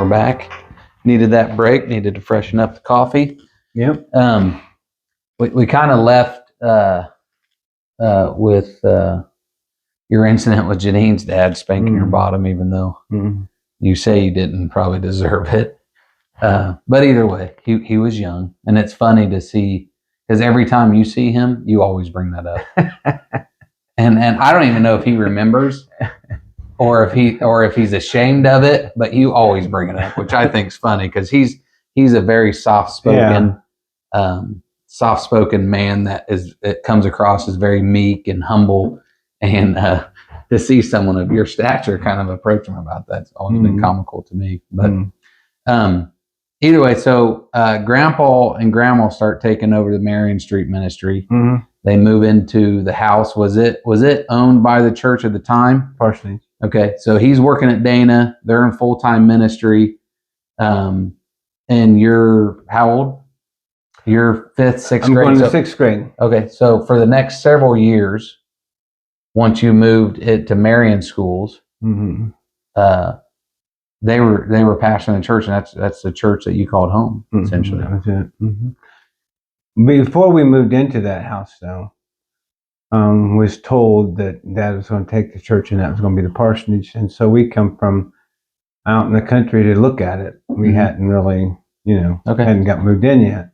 we're back. Needed that break. Needed to freshen up the coffee. Yep. We kind of left with your incident with Janine's dad spanking your bottom, even though you say you didn't probably deserve it. But either way, he was young, and it's funny to see because every time you see him, you always bring that up, and I don't even know if he remembers. Or if he's ashamed of it, but you always bring it up, which I think is funny because he's a very soft-spoken man it comes across as very meek and humble, and to see someone of your stature kind of approach him about that's always been comical to me. But either way, so Grandpa and Grandma start taking over the Marion Street ministry. They move into the house. Was it owned by the church at the time? Partially. Okay, so he's working at Dana. They're in full-time ministry. And you're how old? You're fifth, sixth grade? I'm going to sixth grade. Okay, so for the next several years, once you moved it to Marion schools, they were pastoring the church, and that's the church that you called home, essentially. That was it. Before we moved into that house, though, was told that Dad was going to take the church and that was going to be the parsonage. And so we come from out in the country to look at it. We hadn't really, hadn't got moved in yet.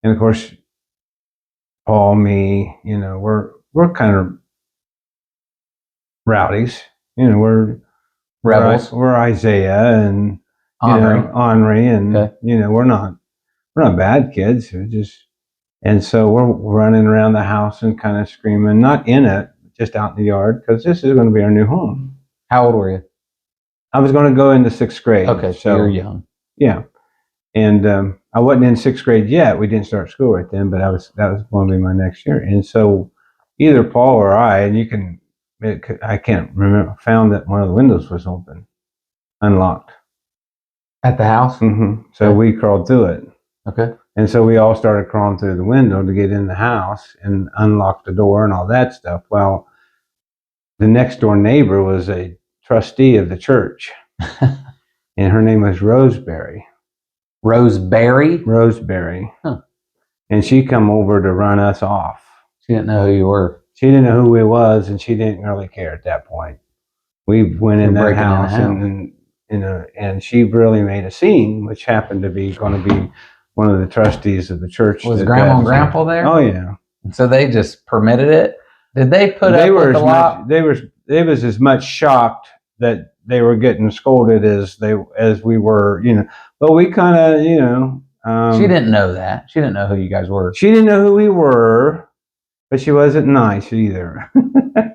And of course, Paul, me, we're kind of rowdies. We're rebels. We're Isaiah and Henri, and we're not bad kids. We're just. And so we're running around the house and kind of screaming, not in it, just out in the yard, because this is going to be our new home. How old were you? I was going to go into sixth grade. Okay, so you're young. Yeah. And I wasn't in sixth grade yet. We didn't start school right then, but that was going to be my next year. And so either Paul or I, and I can't remember, found that one of the windows was open, unlocked. At the house? So we crawled through it. Okay. And so we all started crawling through the window to get in the house and unlock the door and all that stuff. Well, the next door neighbor was a trustee of the church, and her name was Roseberry. Roseberry? Roseberry. Huh. And she come over to run us off. She didn't know who you were. She didn't know who we was, and she didn't really care at that point. We went in that house, and she really made a scene, which happened to be going to be one of the trustees of the church. Was Grandma and Grandpa there? Oh yeah. So they just permitted it? Did they put up with the lot? They was as much shocked that they were getting scolded as we were, But we kind of, she didn't know that. She didn't know who you guys were. She didn't know who we were, but she wasn't nice either.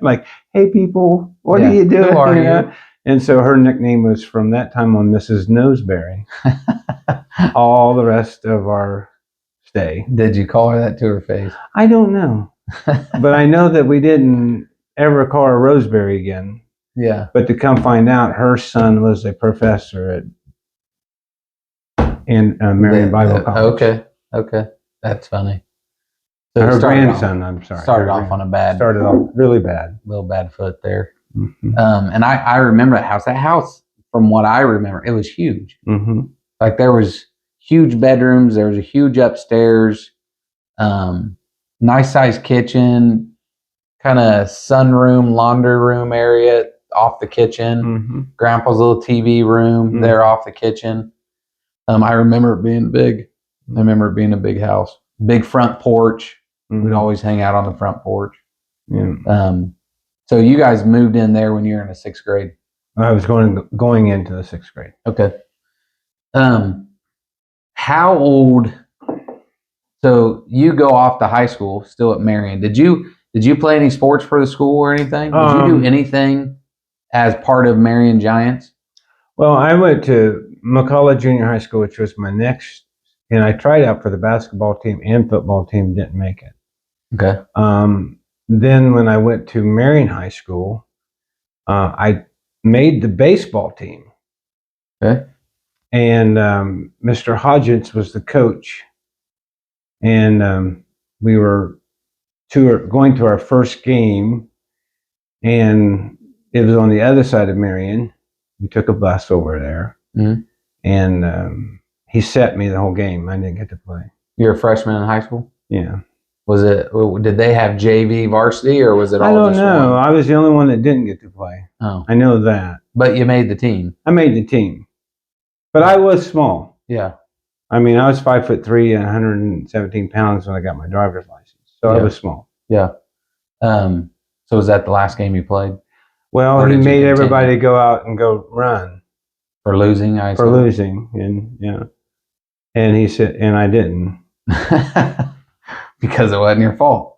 Like, hey people, what are you doing? Who are you? And so her nickname was from that time on Mrs. Noseberry. All the rest of our stay. Did you call her that to her face? I don't know. But I know that we didn't ever call her Roseberry again. Yeah. But to come find out, her son was a professor in Marion Bible College. Okay. That's funny. So her grandson, I'm sorry. Started off really bad. Little bad foot there. And I remember that house. That house, from what I remember, it was huge. Like there was huge bedrooms. There was a huge upstairs, nice sized kitchen, kind of sunroom, laundry room area off the kitchen. Grandpa's little TV room there off the kitchen. I remember it being big. I remember it being a big house, big front porch. We'd always hang out on the front porch. So you guys moved in there when you were in the sixth grade. I was going into the sixth grade. Okay. How old? So you go off to high school, still at Marion. Did you play any sports for the school or anything? Did you do anything as part of Marion Giants? Well, I went to McCullough Junior High School, which was my next, and I tried out for the basketball team and football team, didn't make it. Okay. Then when I went to Marion High School, I made the baseball team. Okay. And Mr. Hodgins was the coach. And we were going to our first game, and it was on the other side of Marion. We took a bus over there. and he set me the whole game. I didn't get to play. You're a freshman in high school? Yeah. Did they have JV varsity, or was it all I don't just know. one? I was the only one that didn't get to play. Oh, I know that. but you made the team. I made the team, but I was small. Yeah. I mean, I was 5'3" and 117 pounds when I got my driver's license, so I was small. Yeah. So was that the last game you played? Well, he made everybody go out and go run for losing. And he said, and I didn't because it wasn't your fault.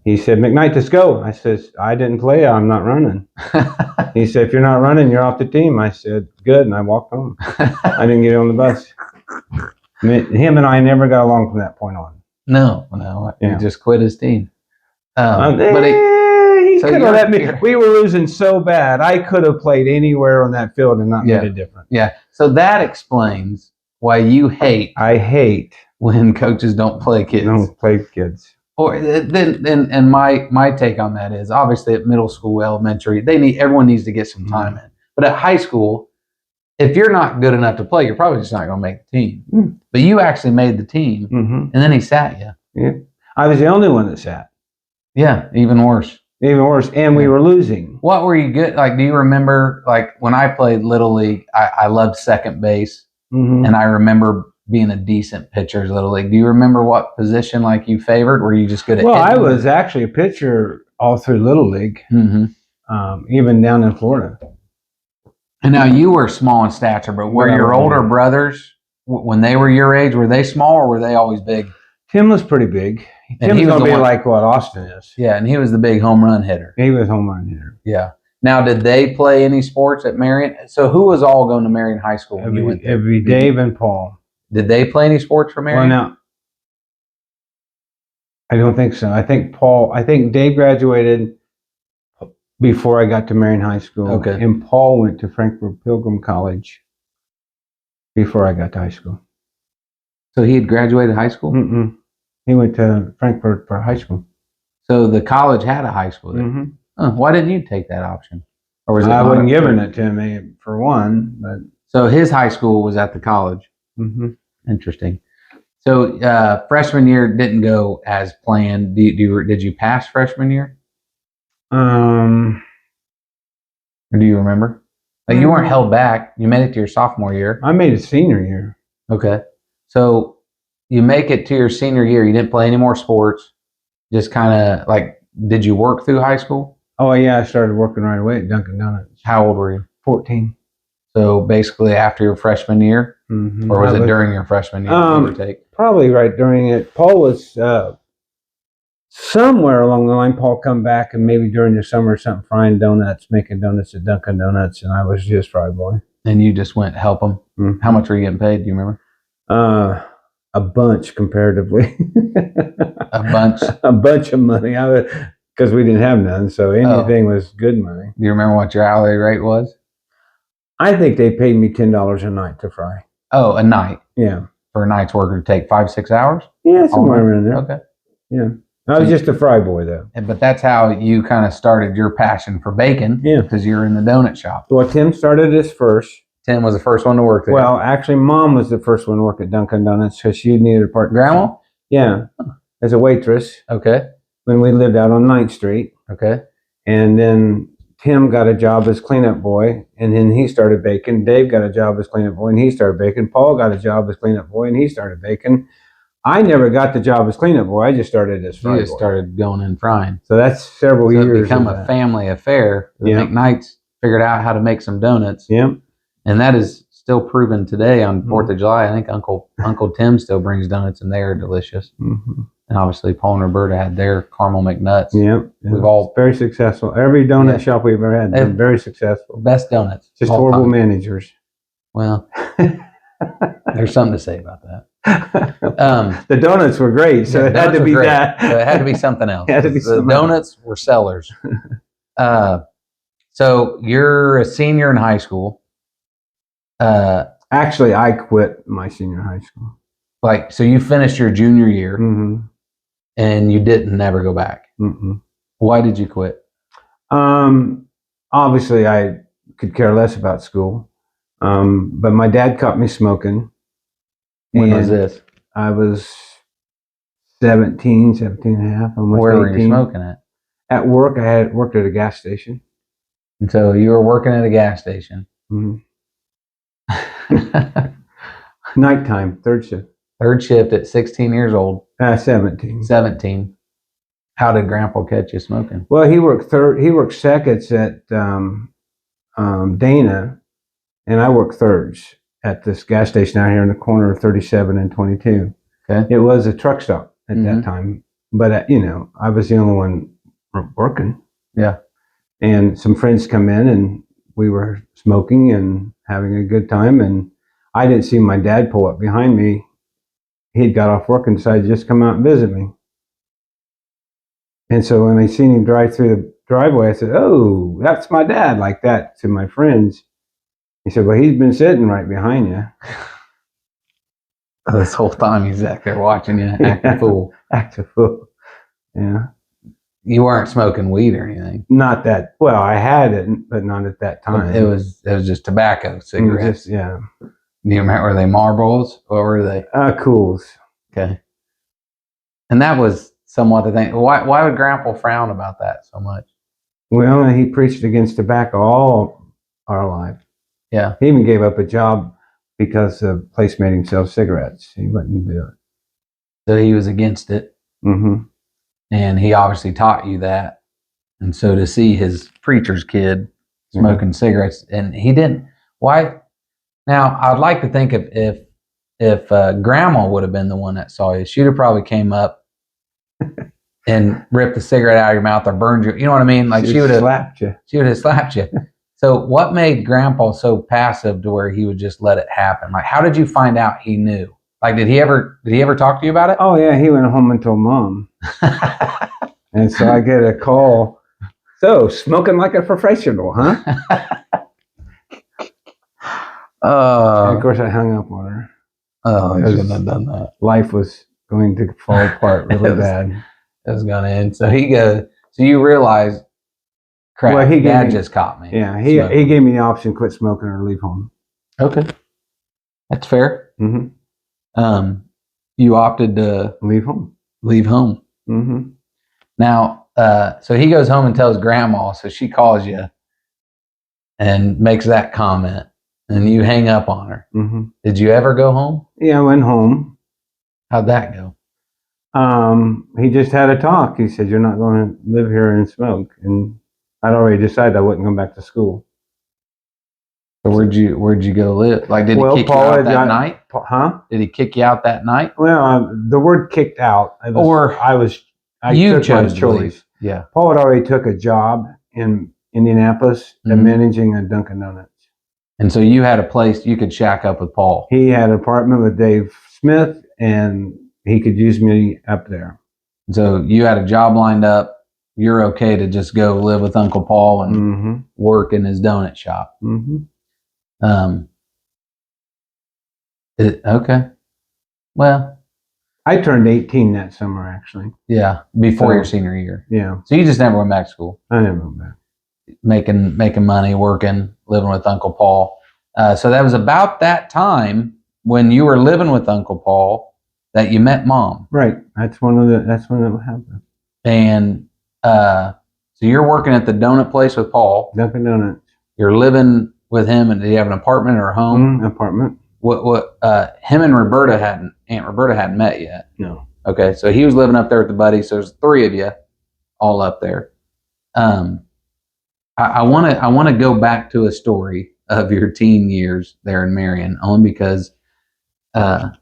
He said, "McKnight, let's go." I says, "I didn't play. I'm not running." He said, "If you're not running, you're off the team." I said, "Good," and I walked home. I didn't get on the bus. Him and I never got along from that point on. No. He just quit his team. But he could have let me. We were losing so bad. I could have played anywhere on that field and not made a difference. Yeah. So that explains why you hate. I hate when coaches don't play kids. Don't play kids. Or then, and my take on that is obviously at middle school, elementary, everyone needs to get some time in. But at high school, if you're not good enough to play, you're probably just not going to make the team. But you actually made the team, and then he sat you. Yeah, I was the only one that sat. Yeah, even worse. And we were losing. What were you good? Like, do you remember? Like when I played Little League, I loved second base, and I remember being a decent pitcher as Little League. Do you remember what position like you favored? Were you just good at Well, I was actually a pitcher all through Little League, even down in Florida. And now you were small in stature, but were your older brothers, when they were your age, were they small or were they always big? Tim was pretty big. Tim was going to be like what Austin is. Yeah, and he was the big home run hitter. He was home run hitter. Yeah. Now, did they play any sports at Marion? So who was all going to Marion High School when you went there? Dave and Paul. Did they play any sports for Marion? Well, no. I don't think so. I think Dave graduated before I got to Marion High School. Okay. And Paul went to Frankfurt Pilgrim College before I got to high school. So he had graduated high school? He went to Frankfurt for high school. So the college had a high school there. Why didn't you take that option? Or was it I wasn't giving it to me for one, but so his high school was at the college. Interesting. So freshman year didn't go as planned. Did you pass freshman year? Or do you remember? Like you weren't held back. You made it to your sophomore year. I made it senior year. Okay. So you make it to your senior year. You didn't play any more sports. Just kind of like, did you work through high school? Oh, yeah. I started working right away at Dunkin' Donuts. How old were you? 14. So basically after your freshman year? Or was it during your freshman year? Give or take? Probably right during it. Paul was somewhere along the line. Paul come back and maybe during the summer or something, frying donuts, making donuts at Dunkin' Donuts, and I was just fry boy. And you just went help him? How much were you getting paid? Do you remember? A bunch comparatively. A bunch? A bunch of money. Because we didn't have none, so anything was good money. Do you remember what your hourly rate was? I think they paid me $10 a night to fry. Oh, a night? Yeah. For a night's work, it would take 5-6 hours? Yeah, somewhere around there. Okay. Yeah. I was just a fry boy, though. But that's how you kind of started your passion for bacon. Yeah. Because you were in the donut shop. Well, Tim started this first. Tim was the first one to work there. Well, actually, Mom was the first one to work at Dunkin' Donuts because she needed a partner. Grandma? Yeah. As a waitress. Okay. When we lived out on 9th Street. Okay. And then Tim got a job as cleanup boy, and then he started baking. Dave got a job as cleanup boy, and he started baking. Paul got a job as cleanup boy, and he started baking. I never got the job as cleanup boy. I just started as fry boy. You just started going in frying. So that's several years. It became a family affair. The McKnights figured out how to make some donuts. Yeah. And that is still proven today on 4th of July. I think Uncle Tim still brings donuts, and they are delicious. And obviously, Paul and Roberta had their caramel McNuts. Yeah. We've all very successful. Every donut shop we've ever had been very successful. Best donuts. Just horrible managers. Well, there's something to say about that. The donuts were great, so it had to be that. So it had to be something else. The donuts were sellers. So you're a senior in high school. Actually, I quit my senior high school. So you finished your junior year, and you didn't never go back. Why did you quit? Obviously, I could care less about school. But my dad caught me smoking. When was this? I was 17 and a half, almost 18. Where were you smoking at? At work, I had worked at a gas station. And so you were working at a gas station. Mm-hmm. Nighttime, third shift. Third shift at 16 years old. 17. 17. How did Grandpa catch you smoking? Well, he worked seconds at Dana, and I worked thirds at this gas station out here in the corner of 37 and 22. Okay. It was a truck stop at that time, but I was the only one working. Yeah. And some friends come in, and we were smoking and having a good time. And I didn't see my dad pull up behind me. He'd got off work and decided to just come out and visit me. And so when I seen him drive through the driveway, I said, "Oh, that's my dad," like that to my friends. He said, "Well, he's been sitting right behind you." This whole time he's back there watching you act a fool. Act a fool. Yeah. You weren't smoking weed or anything. Not that. Well, I had it, but not at that time. It was just tobacco cigarettes. Yeah. Do you remember, were they Marlboros or were they? Cools. Okay. And that was somewhat the thing. Why would Grandpa frown about that so much? Well, he preached against tobacco all our life. Yeah. He even gave up a job because the place made him sell cigarettes. He wouldn't do it. So he was against it. Mm-hmm. And he obviously taught you that. And so to see his preacher's kid smoking cigarettes, and he didn't. Why? Now, I'd like to think if Grandma would have been the one that saw you, she'd have probably came up and ripped the cigarette out of your mouth or burned you. You know what I mean? Like she would have slapped you. She would have slapped you. So what made Grandpa so passive to where he would just let it happen? Like, how did you find out he knew? Like, did he ever talk to you about it? Oh yeah, he went home and told Mom. And so I get a call. So, smoking like a professional, huh? And of course, I hung up on her. Oh, I shouldn't have done that. Life was going to fall apart really bad. It was going to end. So he goes. So you realize, crap. Well, Dad just caught me. Yeah, he gave me the option: quit smoking or leave home. Okay, that's fair. Mm-hmm. You opted to leave home. Leave home. Mm-hmm. Now, so he goes home and tells Grandma. So she calls you and makes that comment, and you hang up on her. Mm-hmm. Did you ever go home? Yeah, I went home. How'd that go? He just had a talk. He said, "You're not going to live here and smoke," and I'd already decided I wouldn't come back to school. So where'd you go live? Like, did he kick you out that night? Huh? Did he kick you out that night? Well, the word "kicked out," I took my choice. Yeah. Paul had already took a job in Indianapolis managing a Dunkin' Donuts. And so you had a place you could shack up with Paul. He had an apartment with Dave Smith, and he could use me up there. So you had a job lined up. You're okay to just go live with Uncle Paul and work in his donut shop. Mm-hmm. Okay. Well, I turned 18 that summer, actually. Yeah, before your senior year. Yeah. So you just never went back to school. I never went back. Making money, working, living with Uncle Paul. So that was about that time when you were living with Uncle Paul that you met Mom. Right. That's when it happened. And so you're working at the donut place with Paul. Dunkin' Donuts. You're living with him, and did he have an apartment or a home? Apartment. What? Him and Aunt Roberta hadn't met yet. No. Okay, so he was living up there with the buddy. So there's three of you, all up there. I want to go back to a story of your teen years there in Marion, only because I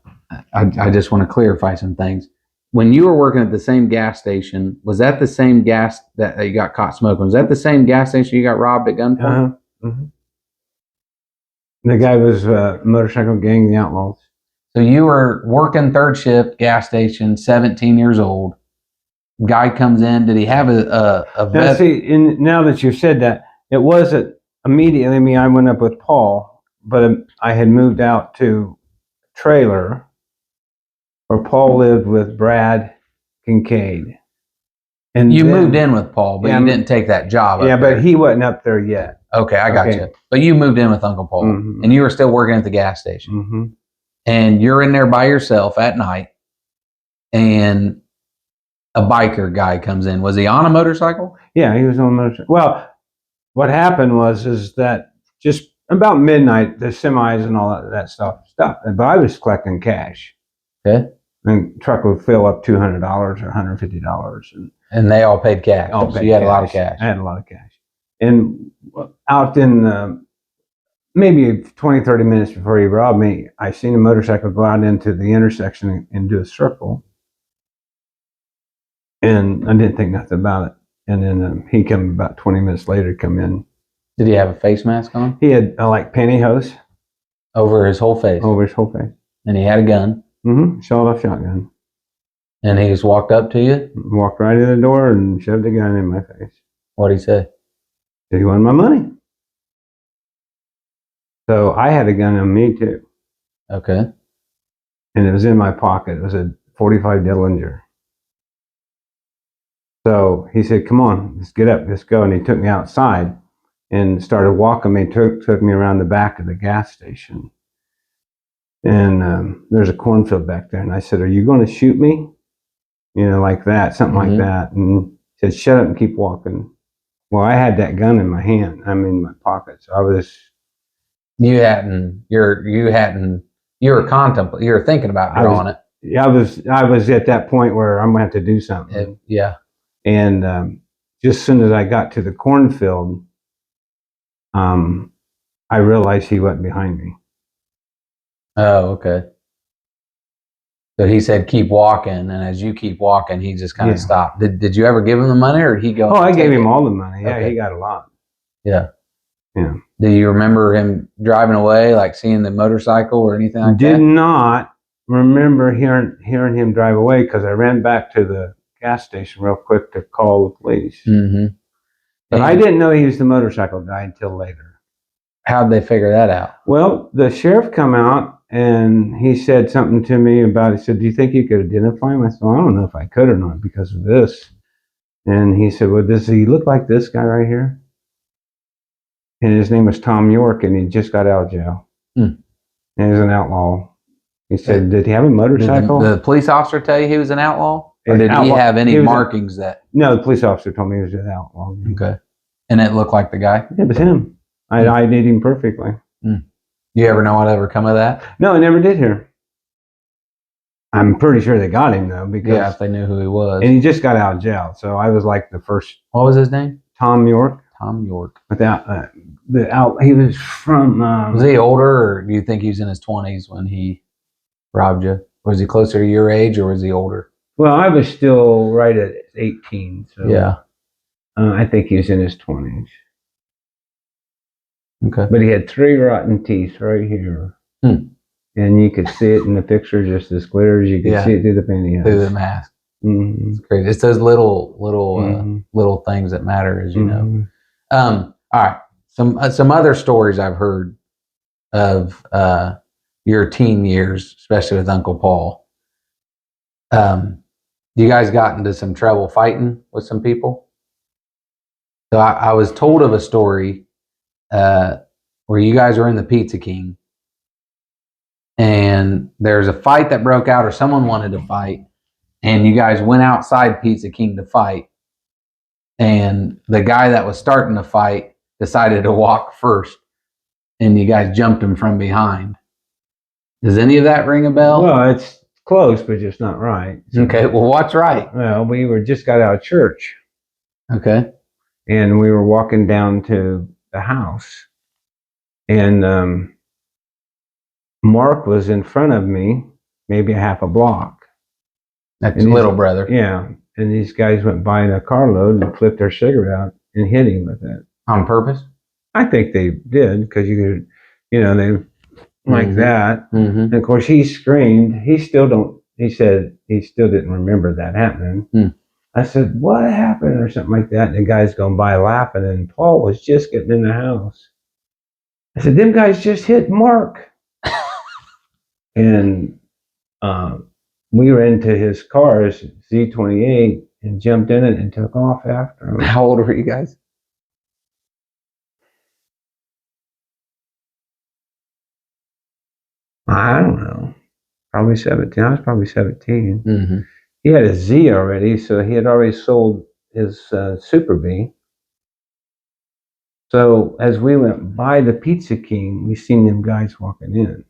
just want to clarify some things. When you were working at the same gas station, was that the same gas that you got caught smoking? Was that the same gas station you got robbed at gunpoint? Mm-hmm. The guy was motorcycle gang, the Outlaws. So you were working third shift, gas station, 17 years old. Guy comes in. Did he have a now, now that you said that, it wasn't immediately me. I went up with Paul, but I had moved out to a trailer where Paul lived with Brad Kincaid. And you moved in with Paul, but you didn't take that job. Yeah, but he wasn't up there yet. Okay, I got you. But you moved in with Uncle Paul, and you were still working at the gas station. And you're in there by yourself at night, and a biker guy comes in. Was he on a motorcycle? Yeah, he was on a motorcycle. Well, what happened is that just about midnight, the semis and all that stuff stopped. But I was collecting cash. Okay. And the truck would fill up $200 or $150. And they all paid cash. So you had a lot of cash. I had a lot of cash. And out in maybe 20, 30 minutes before he robbed me, I seen a motorcycle go out into the intersection and do a circle. And I didn't think nothing about it. And then he came about 20 minutes later to come in. Did he have a face mask on? He had like pantyhose. Over his whole face? Over his whole face. And he had a gun? Sawed-off shotgun. And he just walked up to you? Walked right in the door and shoved a gun in my face. What'd he say? Said he wanted my money. So I had a gun on me too. Okay. And it was in my pocket. It was a .45 Dillinger. So he said, come on, let's get up, let's go. And he took me outside and started walking me, took me around the back of the gas station. And there's a cornfield back there. And I said, are you going to shoot me? You know, like that, something like that. And he said, shut up and keep walking. Well, I had that gun in my hand. I'm in my pocket. So I was. You were thinking about drawing it. Yeah, I was at that point where I'm going to have to do something. Yeah. And just as soon as I got to the cornfield, I realized he wasn't behind me. Oh, okay. So he said, keep walking. And as you keep walking, he just kind of stopped. Did you ever give him the money, or did he go? Oh, I gave him all the money. Yeah, okay. He got a lot. Yeah. Yeah. Do you remember him driving away, like seeing the motorcycle or anything like that? Did not remember hearing him drive away, because I ran back to the gas station real quick to call the police. But I didn't know he was the motorcycle guy until later. How'd they figure that out? Well, the sheriff come out and he said something to me about, he said, do you think you could identify him? I said, well, I don't know if I could or not because of this. And he said, well, does he look like this guy right here? And his name was Tom York, and he just got out of jail. And he's an outlaw. He said, did he have a motorcycle? Did the police officer tell you he was an outlaw? Or did he have any markings that? No, the police officer told me he was an outlaw. Okay. And it looked like the guy? It was him. I did him perfectly. You ever know whatever come of that? No, I never did hear. I'm pretty sure they got him, though. Because if they knew who he was. And he just got out of jail, so I was like the first. What was his name? Tom York. Tom York. Without he was from. Was he older, or do you think he was in his 20s when he robbed you? Was he closer to your age, or was he older? Well, I was still right at 18. So yeah. I think he was in his 20s. Okay. But he had 3 rotten teeth right here. And you could see it in the picture just as clear as you could see it through the pantyhose. Through the mask. It's crazy. It's those little things that matter, as you know. All right. Some other stories I've heard of your teen years, especially with Uncle Paul. You guys got into some trouble fighting with some people? So I was told of a story where you guys were in the Pizza King, and there's a fight that broke out, or someone wanted to fight, and you guys went outside Pizza King to fight, and the guy that was starting the fight decided to walk first, and you guys jumped him from behind. Does any of that ring a bell? Well, it's close, but just not right. So, okay, well, what's right? Well, we just got out of church. Okay. And we were walking down to the house. And Mark was in front of me, maybe a half a block. That's your little brother. Yeah. And these guys went by in a carload and flipped their cigarette out and hit him with it. On purpose? I think they did, because you could, they like that. And of course he screamed. He said he still didn't remember that happening. I said, what happened, or something like that. And the guy's going by laughing, and Paul was just getting in the house. I said, them guys just hit Mark. And we ran to his car, his Z28, and jumped in it and took off after him. How old were you guys? I don't know. Probably 17. I was probably 17. Mm-hmm. He had a Z already, so he had already sold his Super Bee. So as we went by the Pizza King, we seen them guys walking in.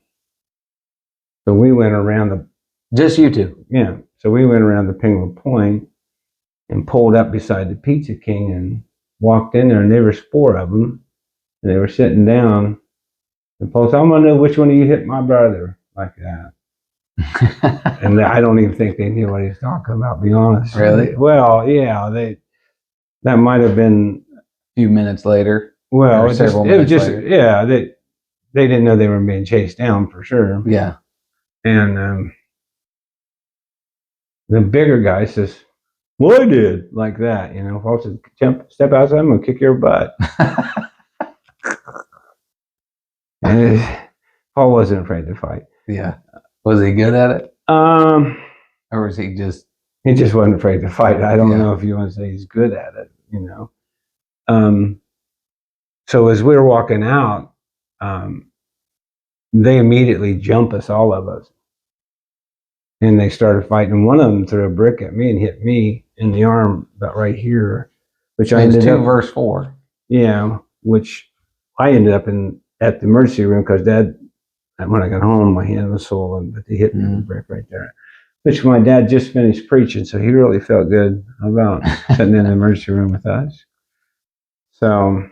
So we went around the... Just you two? Yeah. So we went around the Penguin Point and pulled up beside the Pizza King and walked in there, and there was 4 of them. And they were sitting down. And Paul said, I'm going to know which one of you hit my brother, like that. And I don't even think they knew what he was talking about, to be honest. Really? Well, yeah, that might have been a few minutes later. Well, it was just yeah, they didn't know they were being chased down for sure. Yeah. And the bigger guy says, well, I did, like that, you know. Paul said, step outside, I'm gonna kick your butt. And Paul wasn't afraid to fight. Yeah. Was he good at it? Or was he just... He just wasn't afraid to fight. I don't know if you want to say he's good at it, you know. So as we were walking out, they immediately jump us, all of us. And they started fighting. One of them threw a brick at me and hit me in the arm about right here. Which I ended 2 up, verse 4. Yeah, which I ended up at the emergency room because Dad, when I got home, my hand was swollen, but they hit me with a brick right there. Which my dad just finished preaching, so he really felt good about sitting in the emergency room with us. So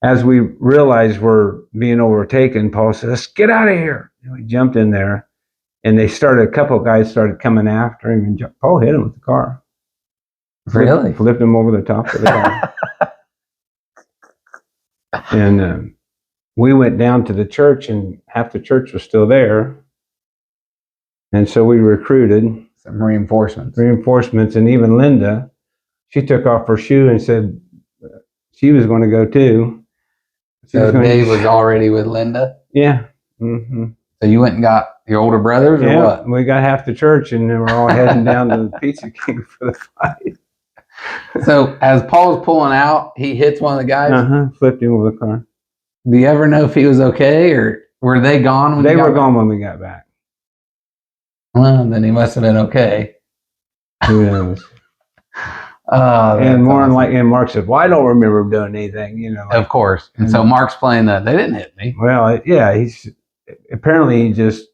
as we realized we're being overtaken, Paul said, let's get out of here. And we jumped in there, and a couple of guys started coming after him, and Paul hit him with the car. Really? Flipped him over the top of the car. And we went down to the church, and half the church was still there. And so we recruited some reinforcements. And even Linda, she took off her shoe and said she was going to go too. So Dave was already with Linda? Yeah. Mm-hmm. So you went and got your older brothers, or what? We got half the church, and then we're all heading down to the Pizza King for the fight. So as Paul's pulling out, he hits one of the guys? Flipped him with the car. Do you ever know if he was okay, or were they gone when they were gone when we got back? Well, then he must have been okay. Who knows? And more awesome. And Mark said, well, I don't remember doing anything, you know. Of course. And so Mark's playing they didn't hit me. Well, yeah, he just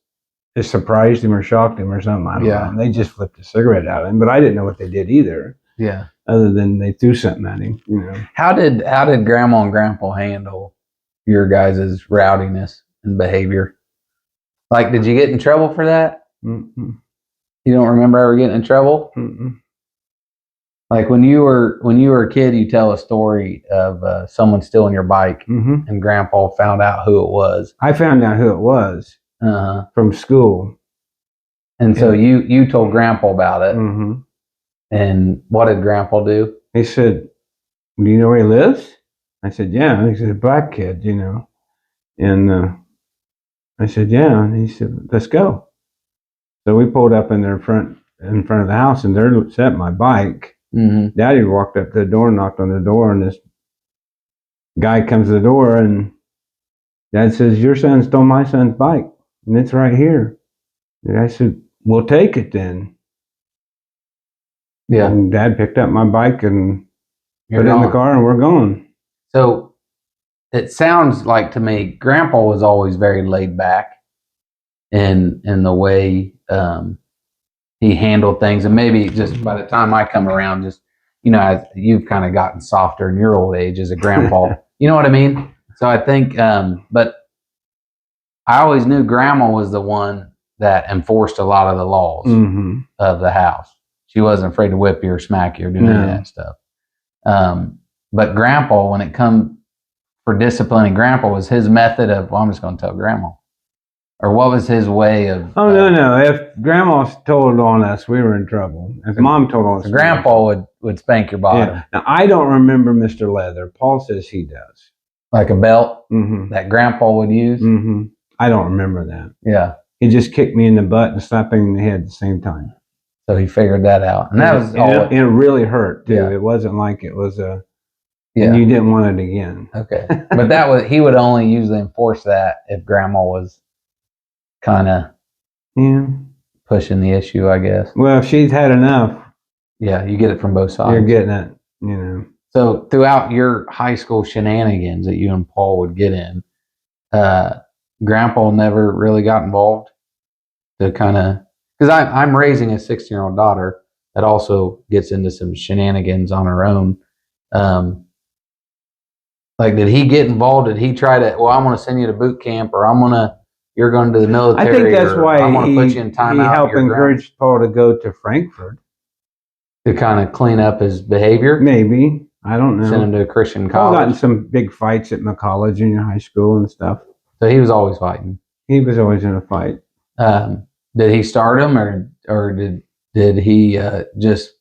surprised him or shocked him or something. I don't know. And they just flipped a cigarette at him, but I didn't know what they did either. Yeah. Other than they threw something at him, you know. How did Grandma and Grandpa handle your guys' rowdiness and behavior? Like, did you get in trouble for that? Mm-mm. You don't remember ever getting in trouble? Mm-mm. Like when you were a kid, you tell a story of someone stealing your bike, and Grandpa found out who it was. I found out who it was from school, and so you told Grandpa about it. Mm-hmm. And what did Grandpa do? He said, "Do you know where he lives?" I said, "Yeah." He said, "A black kid, you know." And I said, "Yeah." And he said, "Let's go." So we pulled up in front of the house, and there sat my bike. Mm-hmm. Daddy walked up to the door, knocked on the door, and this guy comes to the door, and Dad says, "Your son stole my son's bike, and it's right here." The guy said, "We'll take it then." Yeah. And Dad picked up my bike and put it in the car, and we're going. So it sounds like to me, Grandpa was always very laid back in the way he handled things, and maybe just by the time I come around, just, you know, as you've kind of gotten softer in your old age as a grandpa, you know what I mean? So I think, but I always knew Grandma was the one that enforced a lot of the laws of the house. She wasn't afraid to whip you or smack you or do any of that stuff. But Grandpa, when it come for disciplining Grandpa, was his method of, well, I'm just going to tell Grandma. Or what was his way of... Oh, no. If Grandma told on us, we were in trouble. If Mom told on us... Grandpa would spank your bottom. Yeah. Now, I don't remember Mr. Leather. Paul says he does. Like a belt that Grandpa would use? I don't remember that. Yeah. He just kicked me in the butt and slapped me in the head at the same time. So he figured that out, and that was all. It really hurt too. Yeah. It wasn't like it was a. Yeah. And you didn't want it again. Okay, but he would only usually enforce that if Grandma was kind of pushing the issue, I guess. Well, if she's had enough. Yeah, you get it from both sides. You're getting it, So throughout your high school shenanigans that you and Paul would get in, Grandpa never really got involved to kind of, because I'm raising a 16-year-old daughter that also gets into some shenanigans on her own. Like, did he get involved? Did he try to, well, I'm going to send you to boot camp, or you're going to the military. I think that's why I'm going to put you in timeout. He helped encourage Paul to go to Frankfurt. To kind of clean up his behavior? Maybe. I don't know. Send him to a Christian Paul college. got in some big fights at McCullough Junior High School and stuff. So he was always fighting. He was always in a fight. Did he start him, or did he just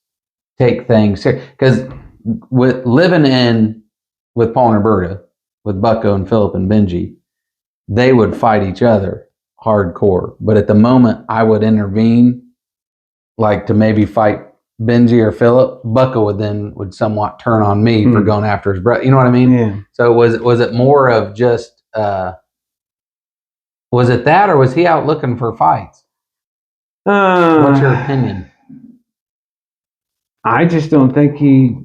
take things serious? Because with living in with Paul and Roberta, with Bucko and Philip and Benji, they would fight each other hardcore. But at the moment I would intervene, like to maybe fight Benji or Philip, Bucko would somewhat turn on me for going after his brother. You know what I mean? Yeah. So was it more of just was it that, or was he out looking for fights? What's your opinion? I just don't think he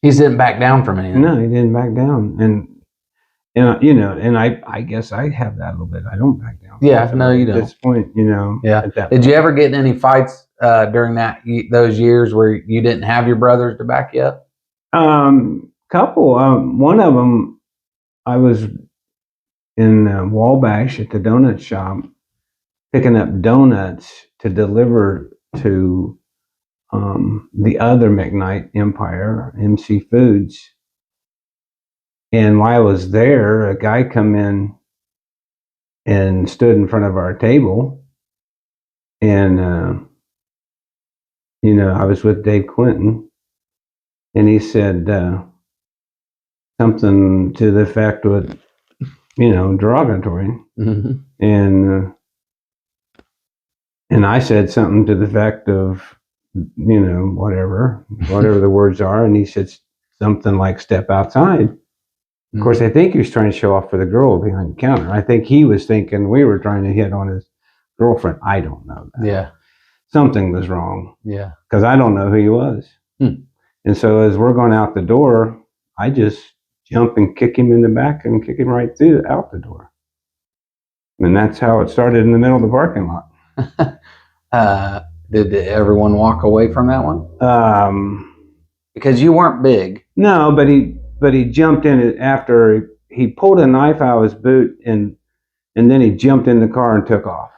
didn't back down from anything. No, he didn't back down, and I guess I have that a little bit. I don't back down. Yeah, no, you don't. At this point, Yeah. Did you ever get in any fights during those years where you didn't have your brothers to back you up? Couple. One of them, I was in Wabash at the donut shop, picking up donuts to deliver to the other McKnight Empire, MC Foods. And while I was there, a guy come in and stood in front of our table. And, I was with Dave Quinton. And he said something to the effect of, derogatory. Mm-hmm. And I said something to the fact of, whatever the words are. And he said something like, step outside. Of course, I think he was trying to show off for the girl behind the counter. I think he was thinking we were trying to hit on his girlfriend. I don't know that. Yeah. Something was wrong. Yeah. Because I don't know who he was. And so as we're going out the door, I just jump and kick him in the back and kick him right out the door. And that's how it started in the middle of the parking lot. Did everyone walk away from that one? Because you weren't big. No, but he jumped in after he pulled a knife out of his boot and then he jumped in the car and took off.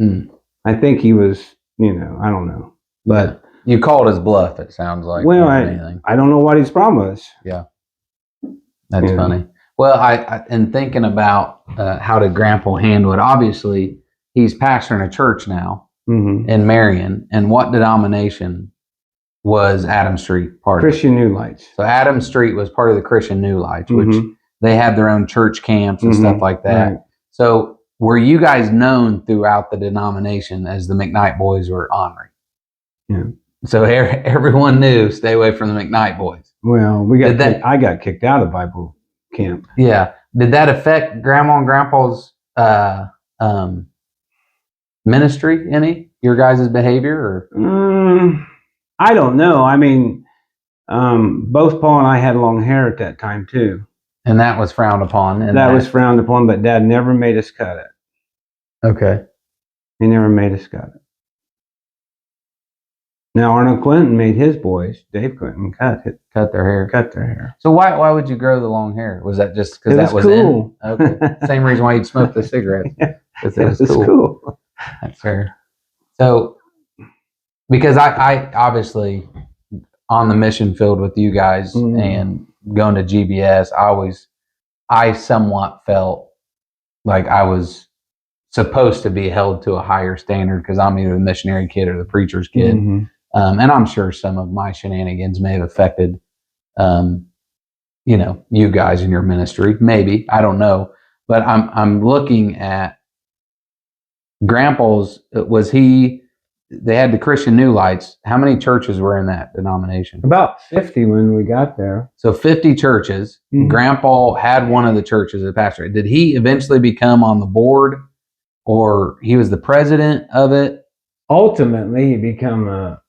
I think he was, I don't know. But you called his bluff, it sounds like. Well, I don't know what his problem was. Yeah. That's funny. Well, I in thinking about how did Grandpa handle it, obviously he's pastoring a church now in Marion. And what denomination was Adam Street part Christian New Lights. So Adam Street was part of the Christian New Lights, which they had their own church camps and stuff like that. Right. So were you guys known throughout the denomination as the McKnight boys were ornery? Yeah. So everyone knew, stay away from the McKnight boys. Well, I got kicked out of Bible camp. Yeah. Did that affect Grandma and Grandpa's ministry any? Your guys' behavior? Or? I don't know. I mean, both Paul and I had long hair at that time too. And that was frowned upon. That was frowned upon, but Dad never made us cut it. Okay. He never made us cut it. Now Arnold Clinton made his boys, Dave Clinton, cut their hair. Cut their hair. So why would you grow the long hair? Was that just because that was cool? In? Okay. Same reason why you'd smoke the cigarettes. It was cool. That's fair. So, because I obviously on the mission field with you guys and going to GBS, I somewhat felt like I was supposed to be held to a higher standard because I'm either the missionary kid or the preacher's kid. And I'm sure some of my shenanigans may have affected, you guys in your ministry. Maybe, I don't know. But I'm looking at Grandpa's. Was he they had the Christian New Lights. How many churches were in that denomination? About 50 when we got there. So 50 churches. Mhm. Grandpa had one of the churches as a pastor. Did he eventually become on the board, or he was the president of it? Ultimately, he became a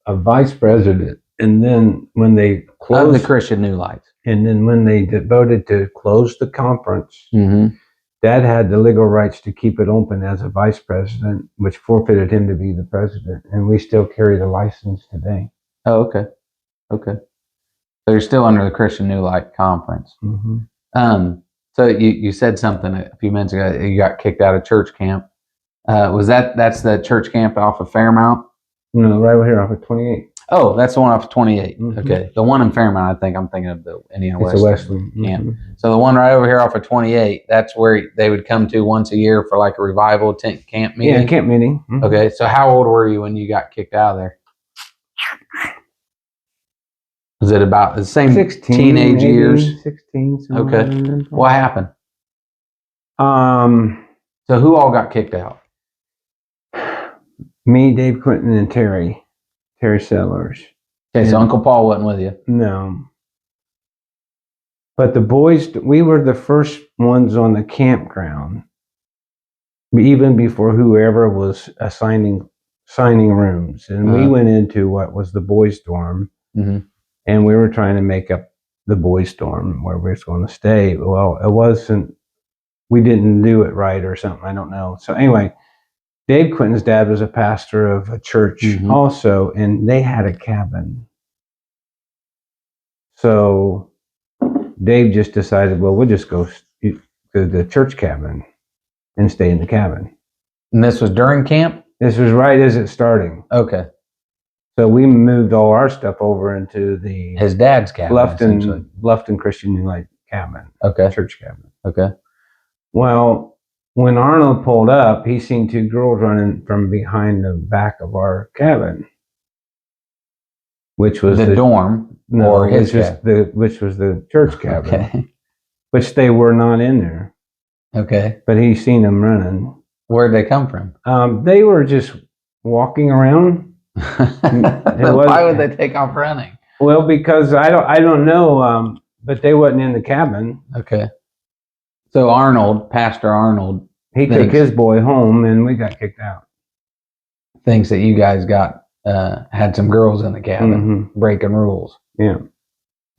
vice president. And then when they closed Of the Christian New Lights. and then when they voted to close the conference, Mm-hmm. Dad had the legal rights to keep it open as a vice president, which forfeited him to be the president. And we still carry the license today. Oh, okay. Okay. So you're still under the Christian New Light Conference. Mm-hmm. So you said something a few minutes ago. You got kicked out of church camp. That's the church camp off of Fairmount? No, right over here off of 28. Oh, that's the one off of 28. Mm-hmm. Okay. The one in Fairmount, I'm thinking of the Indiana It's a Western camp. Mm-hmm. So the one right over here off of 28, that's where they would come to once a year for like a revival camp meeting? Yeah, camp meeting. Mm-hmm. Okay. So how old were you when you got kicked out of there? Was it about the same 16, teenage maybe, years? 16. Okay. What happened? So who all got kicked out? Me, Dave Quinton, and Terry Sellers. Okay, so Uncle Paul wasn't with you. No. But the boys, we were the first ones on the campground, even before whoever was signing rooms. And we went into what was the boys' dorm, and we were trying to make up the boys' dorm where we were going to stay. Well, it wasn't, we didn't do it right or something. I don't know. So anyway, Dave Quinton's dad was a pastor of a church also, and they had a cabin. So Dave just decided, well, we'll just go to the church cabin and stay in the cabin. And this was during camp? This was right as it starting. Okay. So we moved all our stuff over into his dad's cabin, Bluffton Christian New Light cabin. Okay. Church cabin. Okay. Well, when Arnold pulled up, he seen two girls running from behind the back of our cabin, which was the dorm. No, or his which was the church cabin, okay. Which they were not in there. Okay. But he seen them running. Where'd they come from? They were just walking around. Why would they take off running? Well, because I don't know, but they wasn't in the cabin. Okay. So Pastor Arnold, he took his boy home, and we got kicked out. Thinks that you guys had some girls in the cabin breaking rules. Yeah.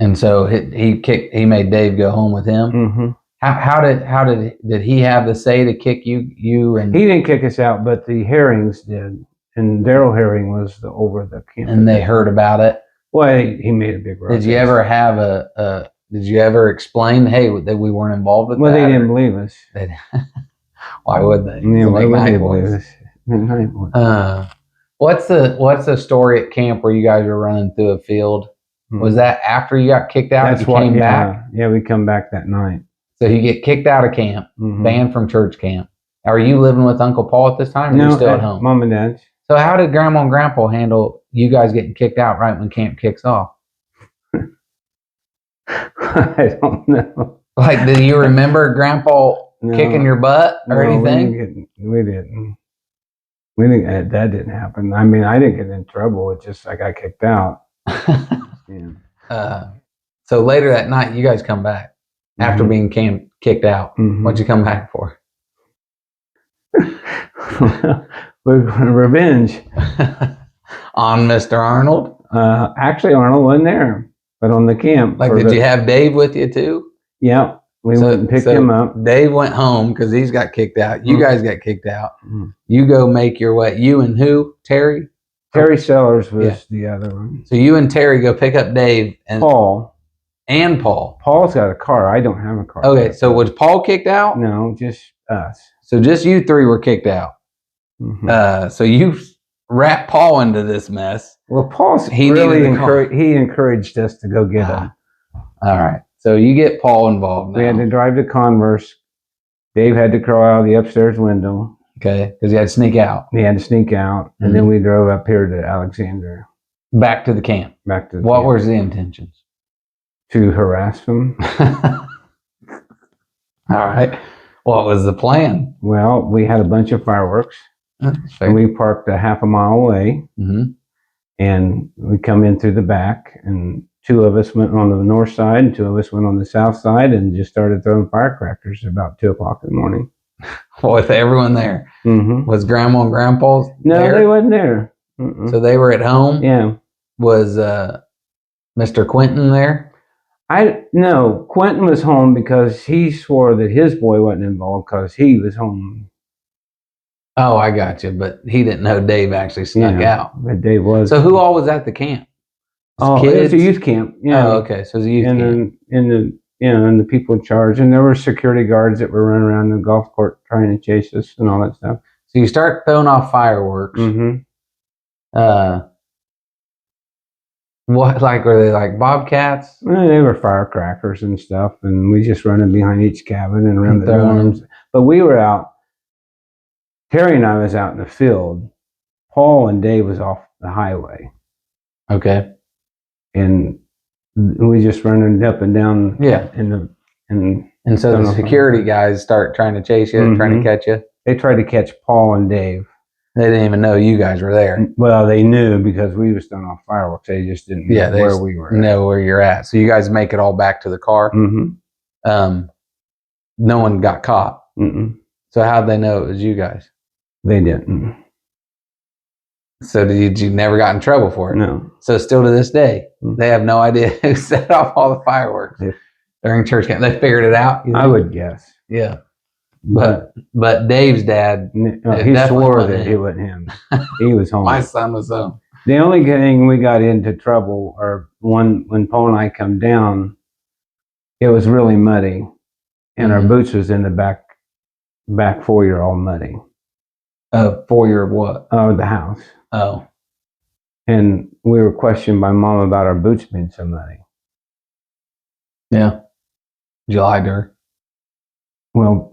And so he made Dave go home with him. How did he have the say to kick you and he didn't kick us out, but the Herrings did, and Daryl Herring was over the camp. And they heard about it. Well, he made a big ruckus. Did you ever have did you ever explain, hey, that we weren't involved with that? Well, they didn't believe us. Why would they? Yeah, why would they believe us? What's the story at camp where you guys were running through a field? Was that after you got kicked out? That's came back? Yeah, we come back that night. So you get kicked out of camp, banned from church camp. Are you living with Uncle Paul at this time, or are you still at home? Mom and Dad. So how did Grandma and Grandpa handle you guys getting kicked out right when camp kicks off? I don't know. Like, do you remember Grandpa kicking your butt or anything? We didn't. That didn't happen. I mean, I didn't get in trouble. It's just I got kicked out. Yeah. So later that night, you guys come back after being kicked out. What'd you come back for? Revenge on Mr. Arnold. Actually, Arnold wasn't there, but on the camp. Like, did you have Dave with you too? Yeah, we went and picked him up. Dave went home because he's got kicked out. You guys got kicked out. You go make your way. You and who? Terry? Terry Sellers was the other one. So you and Terry go pick up Dave and Paul. And Paul. Paul's got a car. I don't have a car. Okay, so was Paul kicked out? No, just us. So just you three were kicked out. So you wrapped Paul into this mess. Well, Paul's he encouraged us to go get him. All right. So you get Paul involved now. We had to drive to Converse. Dave had to crawl out of the upstairs window. Okay, because he had to sneak out. He had to sneak out, and then we drove up here to Alexander. Back to the camp. What were the intentions? To harass him. All right. What was the plan? Well, we had a bunch of fireworks. And we parked a half a mile away. Mm-hmm. And we come in through the back, and two of us went on the north side, and two of us went on the south side, and just started throwing firecrackers about 2 o'clock in the morning. With everyone there. Mm-hmm. Was Grandma and Grandpa there? No, they wasn't there. So they were at home? Yeah. Was Mr. Quentin there? No, Quentin was home because he swore that his boy wasn't involved because he was home. Oh, I got you. But he didn't know Dave actually snuck out. But Dave was. So who all was at the camp? Kids? It was a youth camp. Yeah. Oh, okay. So it was a youth camp. And the people in charge, and there were security guards that were running around the golf court trying to chase us and all that stuff. So you start throwing off fireworks. Mm-hmm. What, like, were they like bobcats? They were firecrackers and stuff, and we just running behind each cabin and around the dorms. But we were out. Terry and I was out in the field. Paul and Dave was off the highway. Okay. And we just running up and down. Yeah. And so the security guys start trying to chase you, trying to catch you. They tried to catch Paul and Dave. They didn't even know you guys were there. Well, they knew because we was throwing off fireworks. They just didn't know where we were. Know where you're at. So you guys make it all back to the car. Mm-hmm. No one got caught. Mm-mm. So how'd they know it was you guys? They didn't. So did you never got in trouble for it? No. So still to this day, they have no idea who set off all the fireworks during church camp. They figured it out. I would guess. Yeah. But Dave's dad, he swore that it wasn't him. He was home. My son was home. The only thing we got into trouble, or when Paul and I come down, it was really muddy, and our boots was in the back foyer all muddy. Foyer of what? The house. Oh. And we were questioned by Mom about our boots being so muddy. Yeah. Did you lie to her? Well,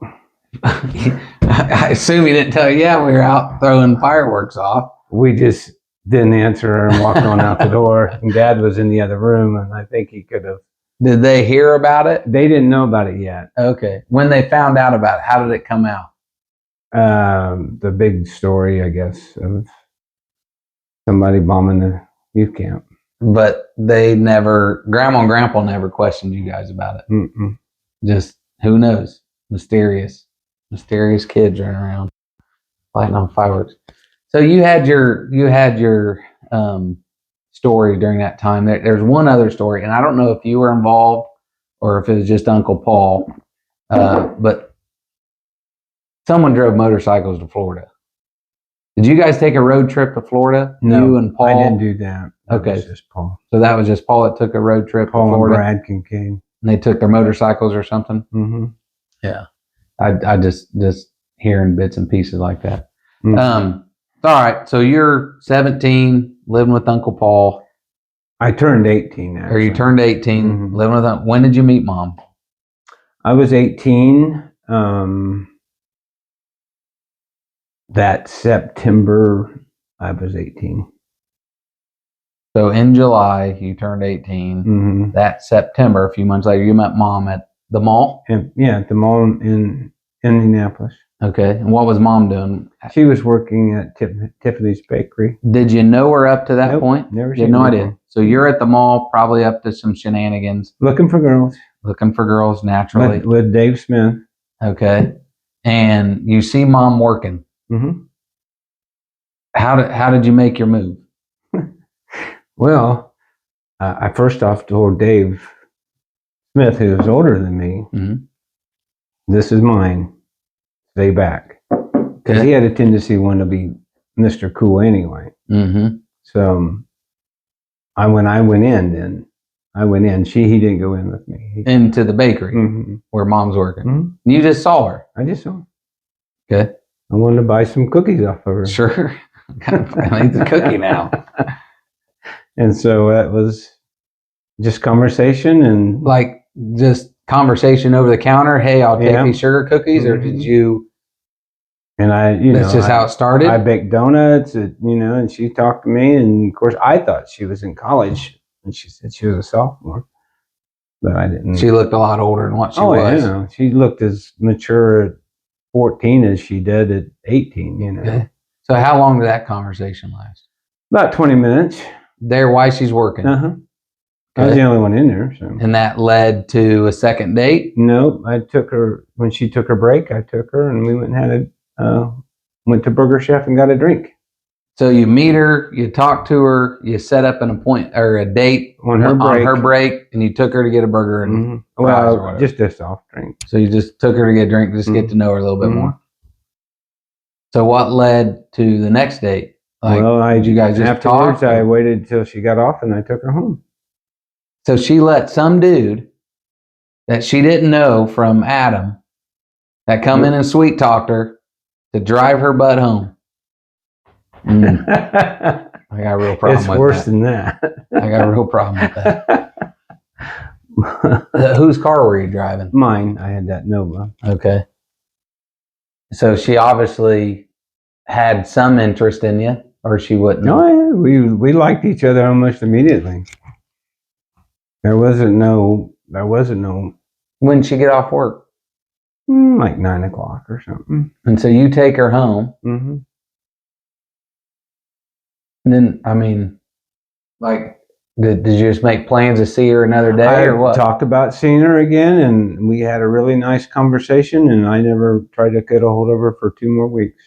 I assume he didn't tell you, we were out throwing fireworks off. We just didn't answer her and walked on out the door. And Dad was in the other room, and I think he could have. Did they hear about it? They didn't know about it yet. Okay. When they found out about it, how did it come out? The big story, I guess, of somebody bombing the youth camp. But Grandma and Grandpa never questioned you guys about it. Mm-mm. Just, who knows? Mysterious kids running around lighting on fireworks. So you had your story during that time. There's one other story, and I don't know if you were involved or if it was just Uncle Paul, but someone drove motorcycles to Florida. Did you guys take a road trip to Florida? No, you and Paul? I didn't do that. Okay. It was just Paul. So that was just Paul that took a road trip to Florida? Paul and Brad Kincaid. And they took their motorcycles or something? Mm-hmm. Yeah. I just hearing bits and pieces like that. Mm-hmm. All right. So you're 17, living with Uncle Paul. I turned 18 actually. Or you turned 18, living with Uncle. When did you meet Mom? I was 18. That September, I was 18. So in July, you turned 18. Mm-hmm. That September, a few months later, you met Mom at the mall? At the mall in Indianapolis. Okay. And what was Mom doing? She was working at Tiffany's Bakery. Did you know her up to that point? Never. You had no idea. So you're at the mall, probably up to some shenanigans. Looking for girls, naturally. With Dave Smith. Okay. And you see Mom working. Mm-hmm. How did you make your move? Well, I first off told Dave Smith, who was older than me, this is mine. Stay back. Because he had a tendency to want to be Mr. Cool anyway. Mm-hmm. So when I went in. He didn't go in with me. Into the bakery where Mom's working. Mm-hmm. You just saw her. I just saw her. Okay. I wanted to buy some cookies off of her. Sure. I need the cookie now. And so that was just conversation and like just conversation over the counter. Hey, I'll take these sugar cookies, or did you? And that's just how it started. I baked donuts, and she talked to me, and of course I thought she was in college, and she said she was a sophomore, but I didn't. She looked a lot older than what she was. Oh, yeah, she looked as mature at 14 as she did at 18. Okay. So how long did that conversation last? About 20 minutes. There while she's working? Uh-huh. Okay. I was the only one in there. So. And that led to a second date? Nope. I took her, when she took her break, I took her and we went and had went to Burger Chef and got a drink. So you meet her, you talk to her, you set up an appointment or a date on her break, and you took her to get a burger and fries or whatever. Just a soft drink. So you just took her to get a drink, just get to know her a little bit more. So what led to the next date? Like, did you guys just afterwards, talk? I waited till she got off and I took her home. So she let some dude that she didn't know from Adam that come in and sweet talked her to drive her butt home. I got a real problem with that. It's worse than that. I got a real problem with that. Whose car were you driving? Mine. I had that Nova. Okay. So she obviously had some interest in you, or she wouldn't. Oh, yeah. We liked each other almost immediately. There wasn't no. When did she get off work? Like 9 o'clock or something. And so you take her home. Mm-hmm. And then, I mean, like, did you just make plans to see her another day or what? I talked about seeing her again, and we had a really nice conversation, and I never tried to get a hold of her for 2 more weeks.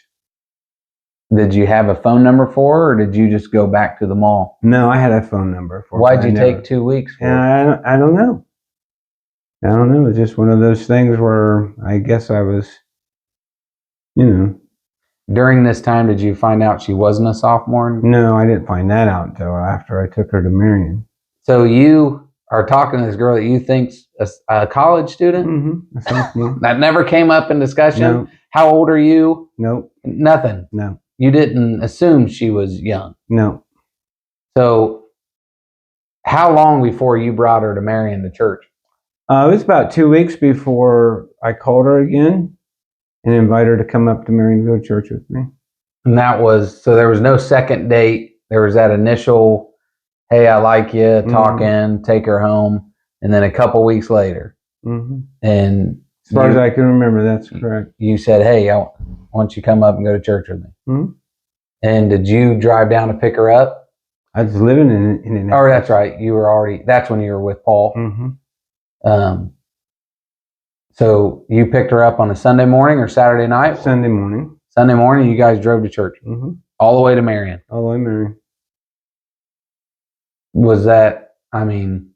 Did you have a phone number for her, or did you just go back to the mall? No, I had a phone number for her. Why'd you take 2 weeks for her? I don't know. I don't know. It's just one of those things where I guess I was, During this time, did you find out she wasn't a sophomore? No, I didn't find that out until after I took her to Marion. So you are talking to this girl that you think's a college student? Mm-hmm. That never came up in discussion? No. How old are you? Nope. Nothing? No. You didn't assume she was young? No. So how long before you brought her to Marion to church? It was about 2 weeks before I called her again and invited her to come up to Marion to go to church with me. And that was, so there was no second date. There was that initial, hey, I like you, talking, take her home. And then a couple weeks later. Mm-hmm. And as far as I can remember, that's correct. You said, hey, I want you to come up and go to church with me. Mm-hmm. And did you drive down to pick her up? I was living in an. Oh, that's right. You were already, that's when you were with Paul. Mm-hmm. So you picked her up on a Sunday morning or Saturday night? Sunday morning. Sunday morning, you guys drove to church. Mm-hmm. All the way to Marion. All the way to Marion. Was that, I mean,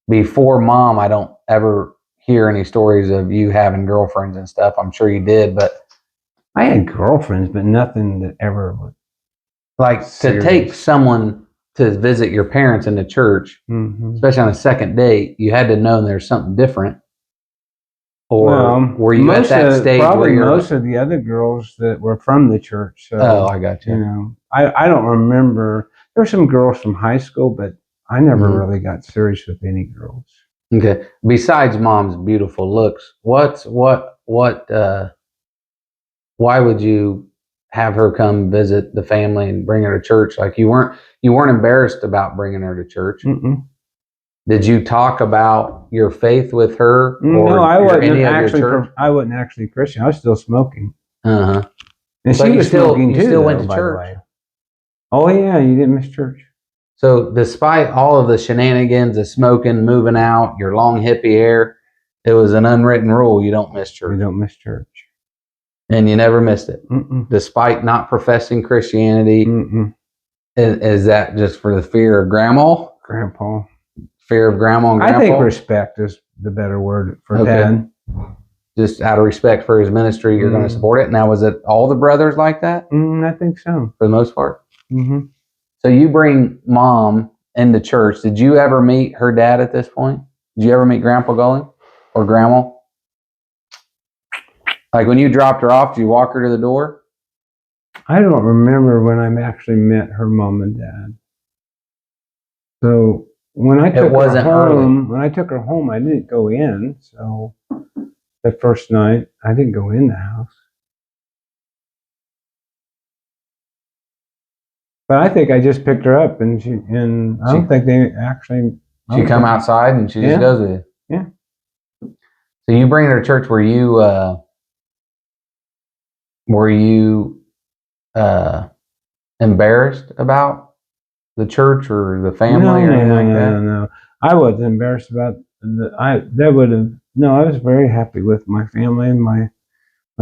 before Mom, I don't ever hear any stories of you having girlfriends and stuff. I'm sure you did, but I had girlfriends, but nothing that ever was like serious. To take someone to visit your parents in the church, especially on a second date, you had to know there's something different. Or were you at that stage? Probably most of the other girls that were from the church. So, I got you. I don't remember. There were some girls from high school, but I never really got serious with any girls. Okay. Besides Mom's beautiful looks, why would you have her come visit the family and bring her to church? Like you weren't embarrassed about bringing her to church. Mm-mm. Did you talk about your faith with her? No, I wasn't actually Christian. I was still smoking. And she was smoking too. You still went to church. Oh yeah, you didn't miss church. So despite all of the shenanigans, the smoking, moving out, your long hippie hair, it was an unwritten rule: you don't miss church. You don't miss church. And you never missed it, despite not professing Christianity. Is that just for the fear of Grandpa? Fear of Grandma and Grandpa? I think respect is the better word for Dad. Just out of respect for his ministry, you're going to support it. Now, was it all the brothers like that? I think so. For the most part? Mm-hmm. So you bring Mom into church. Did you ever meet her dad at this point? Did you ever meet Grandpa Gully or Grandma? Like when you dropped her off, did you walk her to the door? I don't remember when I actually met her mom and dad. So when I took her home, I didn't go in. So that first night, I didn't go in the house. But I think I just picked her up, and I don't think they actually. She come outside and she just goes with you. Yeah. So you bring her to church. Were you embarrassed about the church or the family or anything like that? No. I was embarrassed about I was very happy with my family and my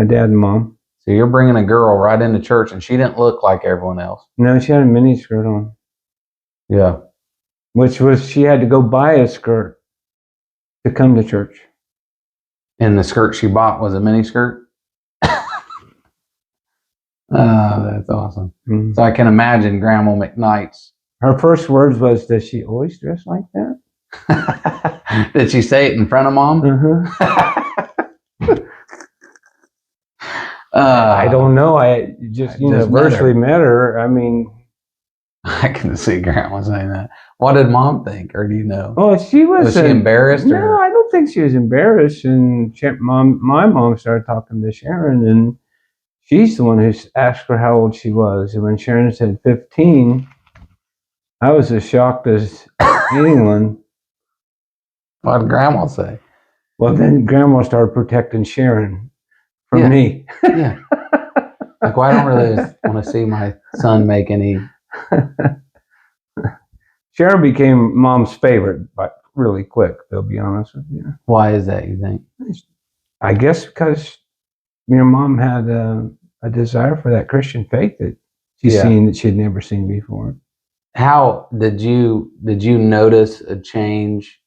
dad and mom. So you're bringing a girl right into church, and she didn't look like everyone else. No, she had a mini skirt on. Yeah. Which was, she had to go buy a skirt to come to church. And the skirt she bought was a mini skirt? Oh, that's awesome. Mm-hmm. So I can imagine Grandma McKnight's. Her first words was, "Does she always dress like that?" Did she say it in front of Mom? Uh-huh. I don't know. I just virtually met her. I mean, I can see Grandma saying that. What did Mom think, or do you know? Oh, she was she embarrassed? No, I don't think she was embarrassed. And my mom started talking to Sharon, and she's the one who asked her how old she was. And when Sharon said 15, I was as shocked as anyone. What did Grandma say? Well, then Grandma started protecting Sharon from me. Yeah. Like, well, I don't really want to see my son make any. Sharon became Mom's favorite, but really quick, to be honest with you. Why is that, you think? I guess because Mom had a desire for that Christian faith that she's seen that she'd never seen before. How did you notice a change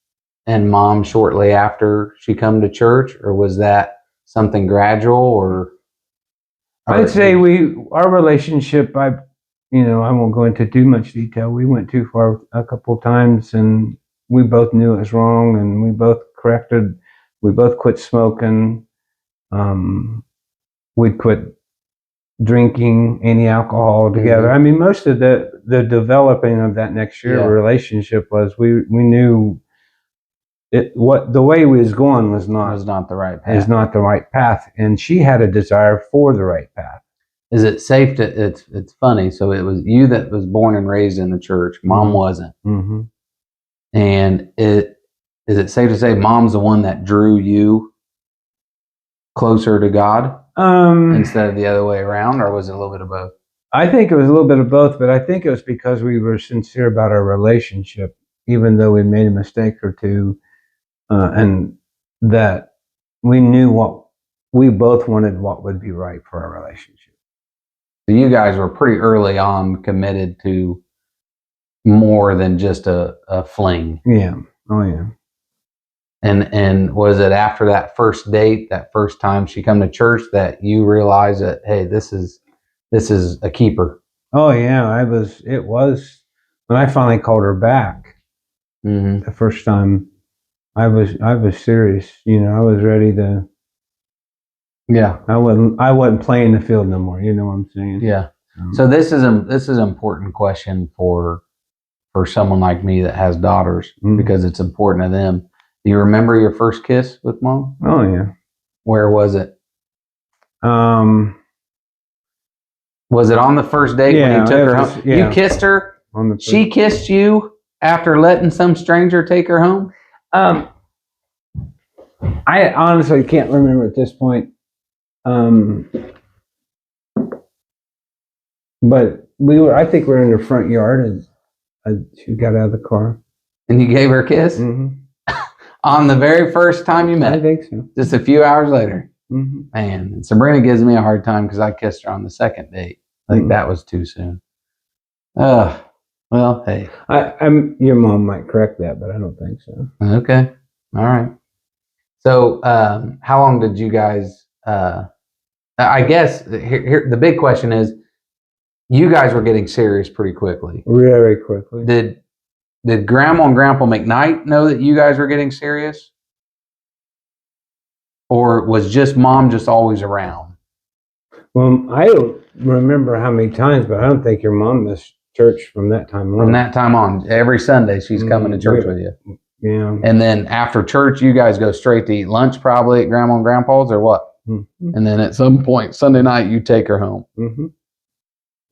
in Mom shortly after she come to church, or was that something gradual? Or I'd say our relationship, I won't go into too much detail. We went too far a couple times, and we both knew it was wrong, and we both corrected. We both quit smoking. We quit drinking any alcohol together. I mean, most of the developing of that next year relationship was we knew the way we was going was not the right path. Is not the right path, and she had a desire for the right path. Is it safe to? It's funny. So it was you that was born and raised in the church. Mom wasn't. Mm-hmm. And is it safe to say Mom's the one that drew you closer to God instead of the other way around, or was it a little bit of both? I think it was a little bit of both, but I think it was because we were sincere about our relationship, even though we made a mistake or two, and that we knew what we both wanted, what would be right for our relationship. So you guys were pretty early on committed to more than just a fling. Yeah. Oh, yeah. And was it after that first date, that first time she come to church, that you realized that, hey, this is a keeper? Oh yeah, it was when I finally called her back. Mm-hmm. The first time, I was serious. I was ready to. Yeah. I wasn't playing the field no more. You know what I'm saying? Yeah. So this is an important question for someone like me that has daughters, because it's important to them. Do you remember your first kiss with Mom? Oh yeah. Where was it? Was it on the first date when you took her home? Yeah. You kissed her? She kissed you after letting some stranger take her home? I honestly can't remember at this point. But I think we were in the front yard, and she got out of the car. And you gave her a kiss? Mm-hmm. On the very first time you met? I think so. Just a few hours later? Mm-hmm. Man, Sabrina gives me a hard time because I kissed her on the second date. I think that was too soon. Well, hey. Your mom might correct that, but I don't think so. Okay. All right. So how long did you guys, I guess here the big question is, you guys were getting serious pretty quickly. Very quickly. Did Grandma and Grandpa McKnight know that you guys were getting serious? Or was just Mom just always around? Well, I don't remember how many times, but I don't think your mom missed church from that time on. From that time on, every Sunday she's coming to church with you. Yeah. And then after church, you guys go straight to eat lunch probably at Grandma and Grandpa's, or what? Mm-hmm. And then at some point Sunday night you take her home. Mm-hmm.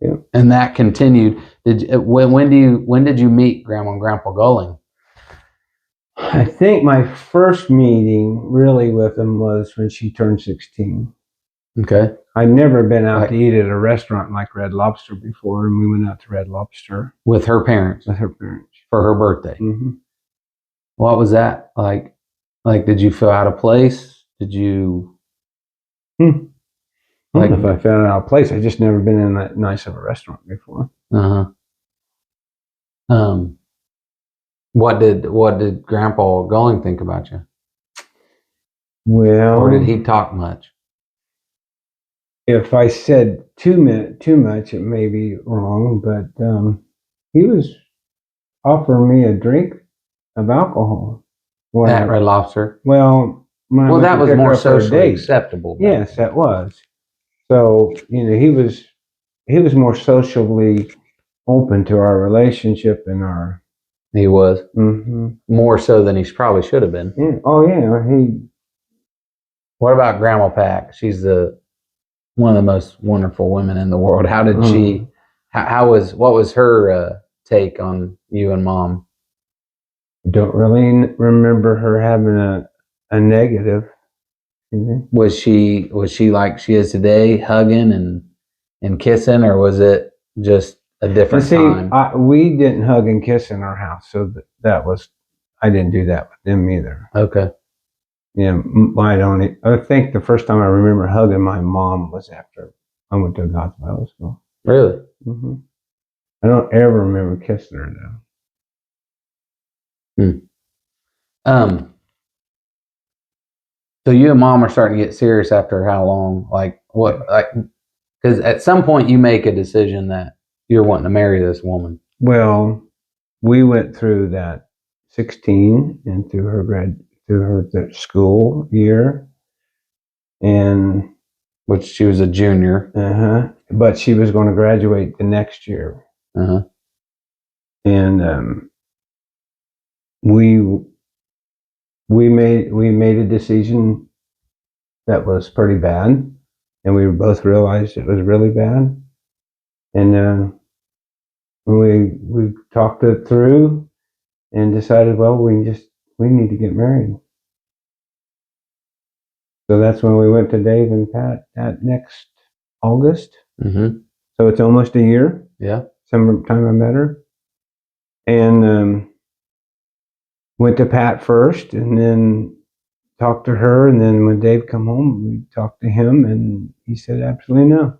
Yeah. And that continued. When did you meet Grandma and Grandpa Gulling? I think my first meeting really with them was when she turned 16. Okay. I'd never been out to eat at a restaurant like Red Lobster before, and we went out to Red Lobster with her parents. With her parents for her birthday. Mm-hmm. What was that like? Like, did you feel out of place? Did you? I don't know if I felt out of place. I just never been in that nice of a restaurant before. What did Grandpa Going think about you? Well, or did he talk much? If I said too much, it may be wrong, but he was offering me a drink of alcohol. At Red Lobster? Well, that was more socially acceptable. Yes, that was. So, he was more socially open to our relationship and our... He was. Mm-hmm. More so than he probably should have been. Yeah. Oh, yeah. What about Grandma Pack? She's one of the most wonderful women in the world. How did she... what was her take on you and Mom? Don't really remember her having a negative. Mm-hmm. Was she like she is today, hugging and kissing, or was it just a different time? We didn't hug and kiss in our house, so that was... I didn't do that with them either. Okay. Yeah, I think the first time I remember hugging my mom was after I went to God's Bible School. Really? Mm-hmm. I don't ever remember kissing her though. So you and Mom are starting to get serious after how long? Because at some point you make a decision that you're wanting to marry this woman. Well, we went through that 16 and through her school year, and which she was a junior. But she was going to graduate the next year. And we made a decision that was pretty bad, and we both realized it was really bad. And we talked it through and decided, well, we need to get married. So that's when we went to Dave and Pat that next August. Mm-hmm. So it's almost a year. Yeah. Sometime I met her. And went to Pat first, and then talked to her. And then when Dave come home, we talked to him, and he said, absolutely no.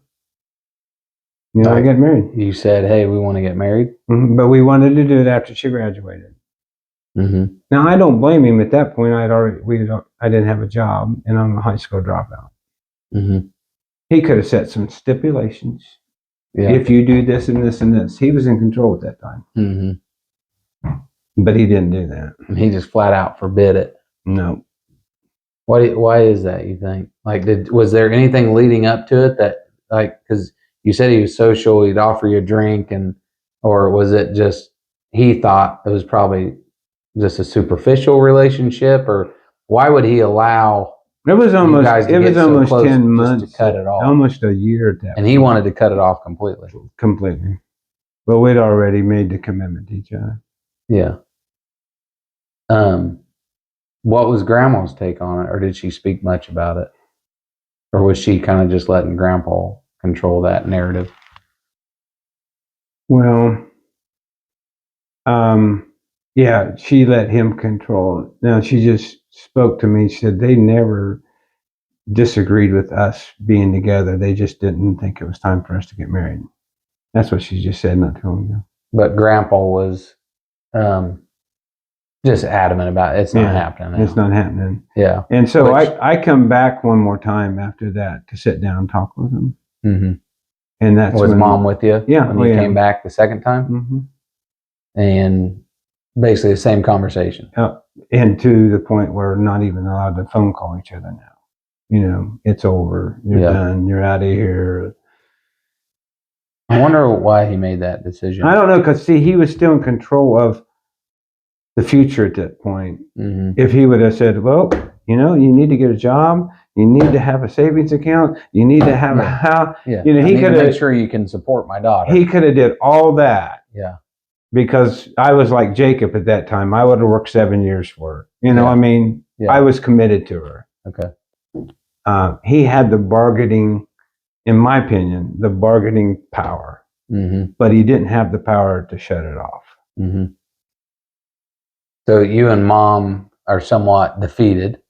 I get married. You said, hey, we want to get married? Mm-hmm. But we wanted to do it after she graduated. Mm-hmm. Now, I don't blame him. At that point, I didn't have a job, and I'm a high school dropout. Mm-hmm. He could have set some stipulations. Yeah. If you do this and this and this. He was in control at that time. Mm-hmm. But he didn't do that. He just flat out forbid it. No. Why is that, you think? Was there anything leading up to it that, because you said he was social, he'd offer you a drink, or was it just he thought it was probably just a superficial relationship, or why would he allow? It was almost 10 months to cut it off, almost a year at that. And he wanted to cut it off completely. But we'd already made the commitment to each other. Yeah. What was Grandma's take on it, or did she speak much about it, or was she kind of just letting Grandpa control that narrative? Well, yeah, she let him control it. Now, she just spoke to me. She said they never disagreed with us being together. They just didn't think it was time for us to get married. That's what she just said not too long ago. But Grandpa was just adamant about it. It's not happening now. It's not happening. Yeah. And so I come back one more time after that to sit down and talk with him. Mm-hmm. And that's was Mom with you? Yeah. When you came back the second time? Mm-hmm. And basically the same conversation. And to the point where not even allowed to phone call each other now. It's over. You're done. You're out of here. I wonder why he made that decision. I don't know, because he was still in control of the future at that point. Mm-hmm. If he would have said, well, you need to get a job, you need to have a savings account, you need to have a house. Yeah. He could make sure you can support my daughter. He could have did all that. Yeah. Because I was like Jacob at that time. I would have worked 7 years for her. I was committed to her. Okay. he had the bargaining, in my opinion, the bargaining power, but he didn't have the power to shut it off. So you and Mom are somewhat defeated.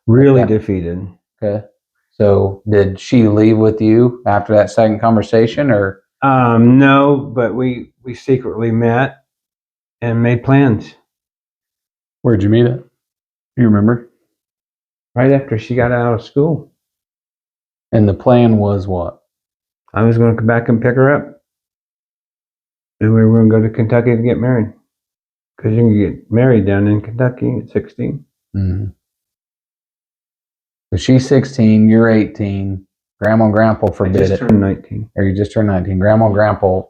Really defeated. Okay. So did she leave with you after that second conversation, or? No, but we secretly met and made plans. Where'd you meet it? You remember? Right after she got out of school. And the plan was what? I was going to come back and pick her up. And we were going to go to Kentucky to get married. Because you can get married down in Kentucky at 16. So she's 16, you're 18. Grandma and Grandpa forbid it. I just turned 19. Or you just turned 19. Grandma and Grandpa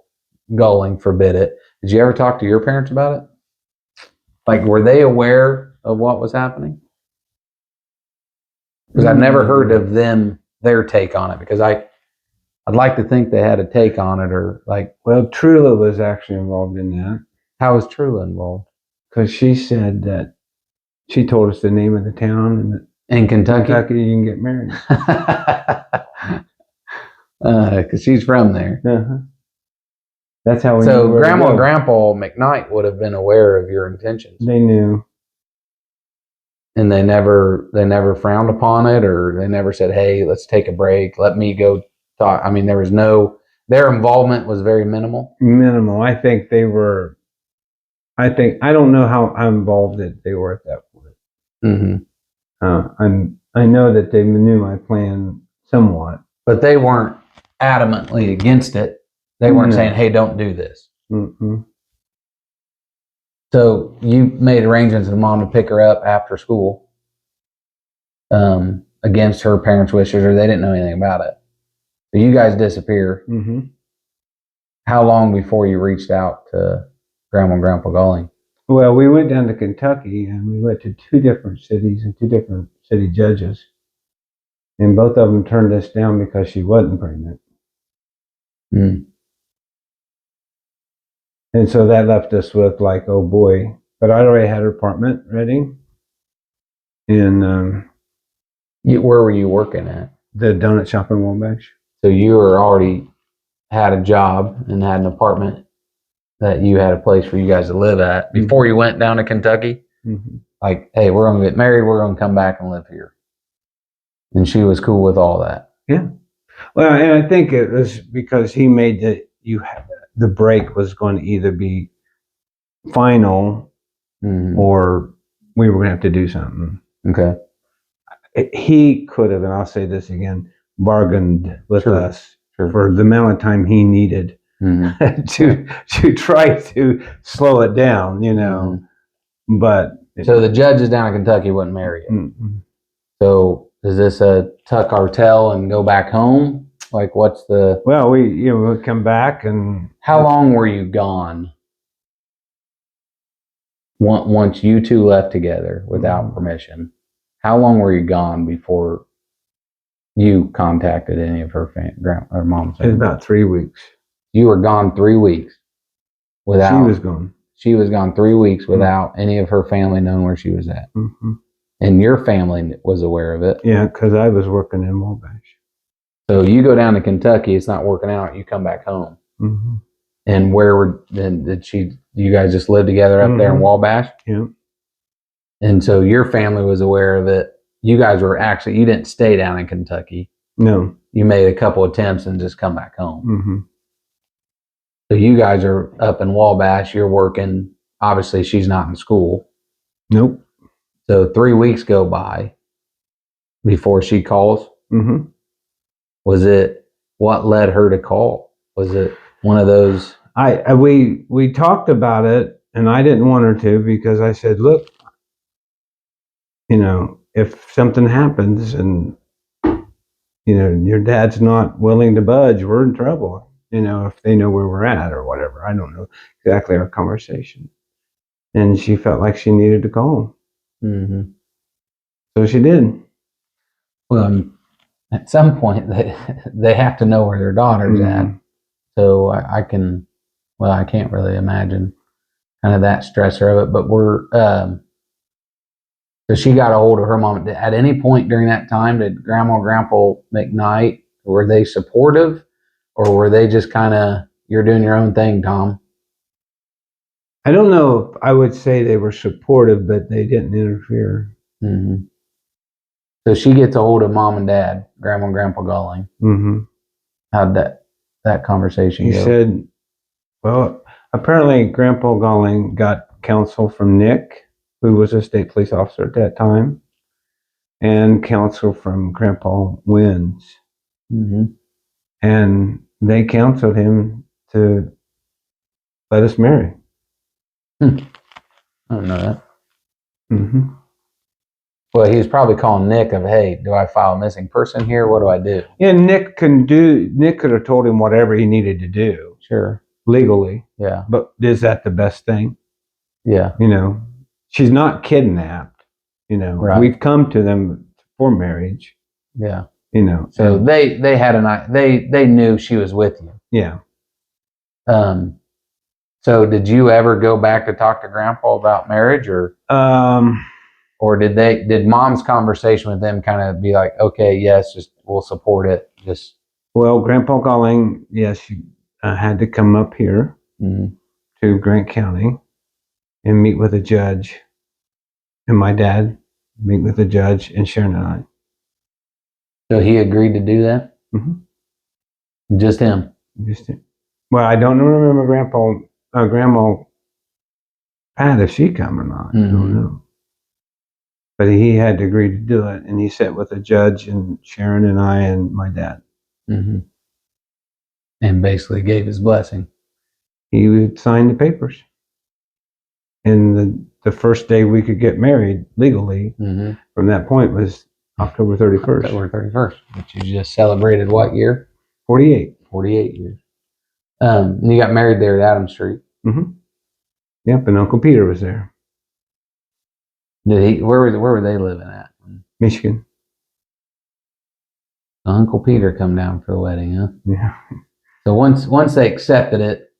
Gulling forbid it. Did you ever talk to your parents about it? Like, were they aware of what was happening? Because I've never heard of their take on it. Because I'd like to think they had a take on it, or like. Well, Trula was actually involved in that. How was Trula involved? Because she said that she told us the name of the town, and that in Kentucky you can get married. Because she's from there. That's how we So Grandma and Grandpa McKnight would have been aware of your intentions. They knew. And they never frowned upon it, or they never said, hey, let's take a break. Let me go talk. I mean, their involvement was very minimal. Minimal. I think they were, I don't know how involved they were at that point. I know that they knew my plan somewhat. But they weren't adamantly against it. They weren't saying, hey, don't do this. So you made arrangements with Mom to pick her up after school against her parents' wishes, or they didn't know anything about it. So you guys disappear. How long before you reached out to Grandma and Grandpa Gulling? Well, we went down to Kentucky, and we went to 2 different cities and 2 different city judges. And both of them turned us down because she wasn't pregnant. And so that left us with like, oh boy. But I already had her apartment ready. And where were you working at? The donut shop in Wabash. So you were already had a job and had an apartment that you had a place for you guys to live at before you went down to Kentucky? Like, hey, we're going to get married. We're going to come back and live here. And she was cool with all that. Yeah. Well, and I think it was because he made the break was going to either be final or we were going to have to do something. Okay. He could have, and I'll say this again, bargained with us for the amount of time he needed to try to slow it down, you know. But so the judges down in Kentucky wouldn't marry you. So is this a tuck our tail and go back home? Like, what's the? Well, we'll come back. And how long were you gone? Once you two left together without permission, how long were you gone before you contacted any of her or mom's family? It was about 3 weeks. You were gone 3 weeks without. She was gone. She was gone 3 weeks without any of her family knowing where she was at. And your family was aware of it. Yeah, because I was working in Wabash. So you go down to Kentucky, it's not working out, you come back home. And did you guys just live together up there in Wabash? Yeah. And so your family was aware of it. You guys you didn't stay down in Kentucky. No. You made a couple attempts and just come back home. So you guys are up in Wabash, you're working. Obviously, she's not in school. Nope. So 3 weeks go by before she calls. Was it, what led her to call? Was it one of those? We talked about it, and I didn't want her to, because I said, look, you know, if something happens and, you know, your dad's not willing to budge, we're in trouble. You know, if they know where we're at or whatever. I don't know exactly our conversation. And she felt like she needed to call. So she did. Well, at some point, they have to know where their daughter's at. So I can't really imagine kind of that stressor of it. But So she got a hold of her mom. At any point during that time, did Grandma and Grandpa McKnight, were they supportive, or were they just kind of, you're doing your own thing, Tom? I don't know if I would say they were supportive, but they didn't interfere. Mm-hmm. So she gets a hold of Mom and Dad, Grandma and Grandpa Galling. Mm-hmm. How'd that conversation go? He said, well, apparently Grandpa Galling got counsel from Nick, who was a state police officer at that time, and counsel from Grandpa Wins. Mm-hmm. And they counseled him to let us marry. I don't know that. Mm-hmm. Well, he was probably calling Nick of, hey, do I file a missing person here? What do I do? Yeah, Nick could have told him whatever he needed to do. Sure. Legally. Yeah. But is that the best thing? Yeah. You know, she's not kidnapped. You know, right. We've come to them for marriage. Yeah. You know. So they had they knew she was with you. Yeah. So did you ever go back to talk to Grandpa about marriage, or did Mom's conversation with them kind of be like, okay, yes, just we'll support it, just. Well, Grandpa Galling, yes, had to come up here to Grant County and meet with a judge, and my dad meet with the judge, and Sharon and I. So he agreed to do that? Mm-hmm. Just him? Just him. Well, I don't remember Grandma Pat, if she come or not. I don't know. But he had to agree to do it, and he sat with a judge and Sharon and I and my dad. Mm-hmm. And basically gave his blessing. He would sign the papers. And the first day we could get married legally from that point was October 31st. October 31st, which you just celebrated what year? 48. 48 years. And you got married there at Adams Street. Mm-hmm. Yep, and Uncle Peter was there. Did he? Where were they living at? Michigan. So Uncle Peter come down for the wedding, huh? Yeah. So once they accepted it,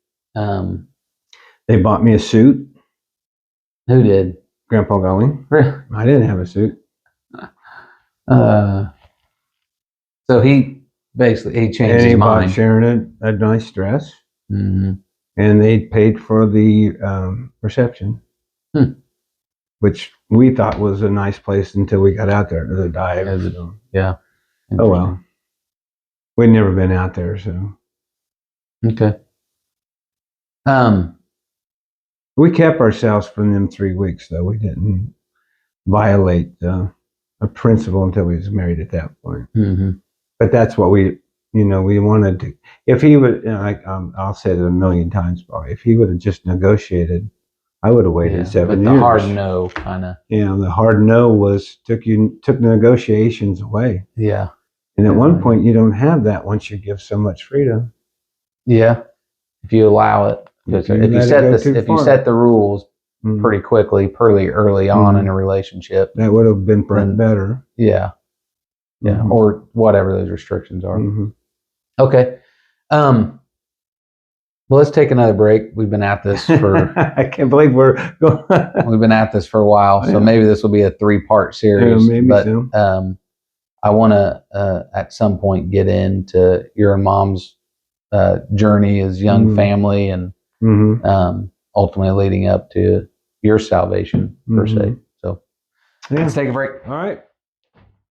they bought me a suit. Who did? Grandpa Galling. Really? I didn't have a suit. So he basically changed his mind. And he bought Sharon a nice dress. Mm-hmm. And they paid for the reception, which we thought was a nice place until we got out there to the dive. Yeah. Oh well. We'd never been out there, so. Okay. We kept ourselves from them 3 weeks, though. We didn't violate a principle until we was married at that point. Mm-hmm. But that's what we wanted to. If he would, I'll say it a million times, probably. If he would have just negotiated, I would have waited 7 years. The hard no, kind of. Yeah, the hard no took negotiations away. Yeah. And at one point, you don't have that once you give so much freedom. Yeah, if you allow it. Because if you set the rules pretty quickly, pretty early on in a relationship, that would have been better. Yeah. Yeah, or whatever those restrictions are. Okay. Well, let's take another break. We've been at this for. I can't believe we've been at this for a while, so maybe this will be a 3-part series. Yeah, maybe so. I want to at some point get into your and Mom's journey as young family, and ultimately leading up to your salvation per se. So let's take a break. All right.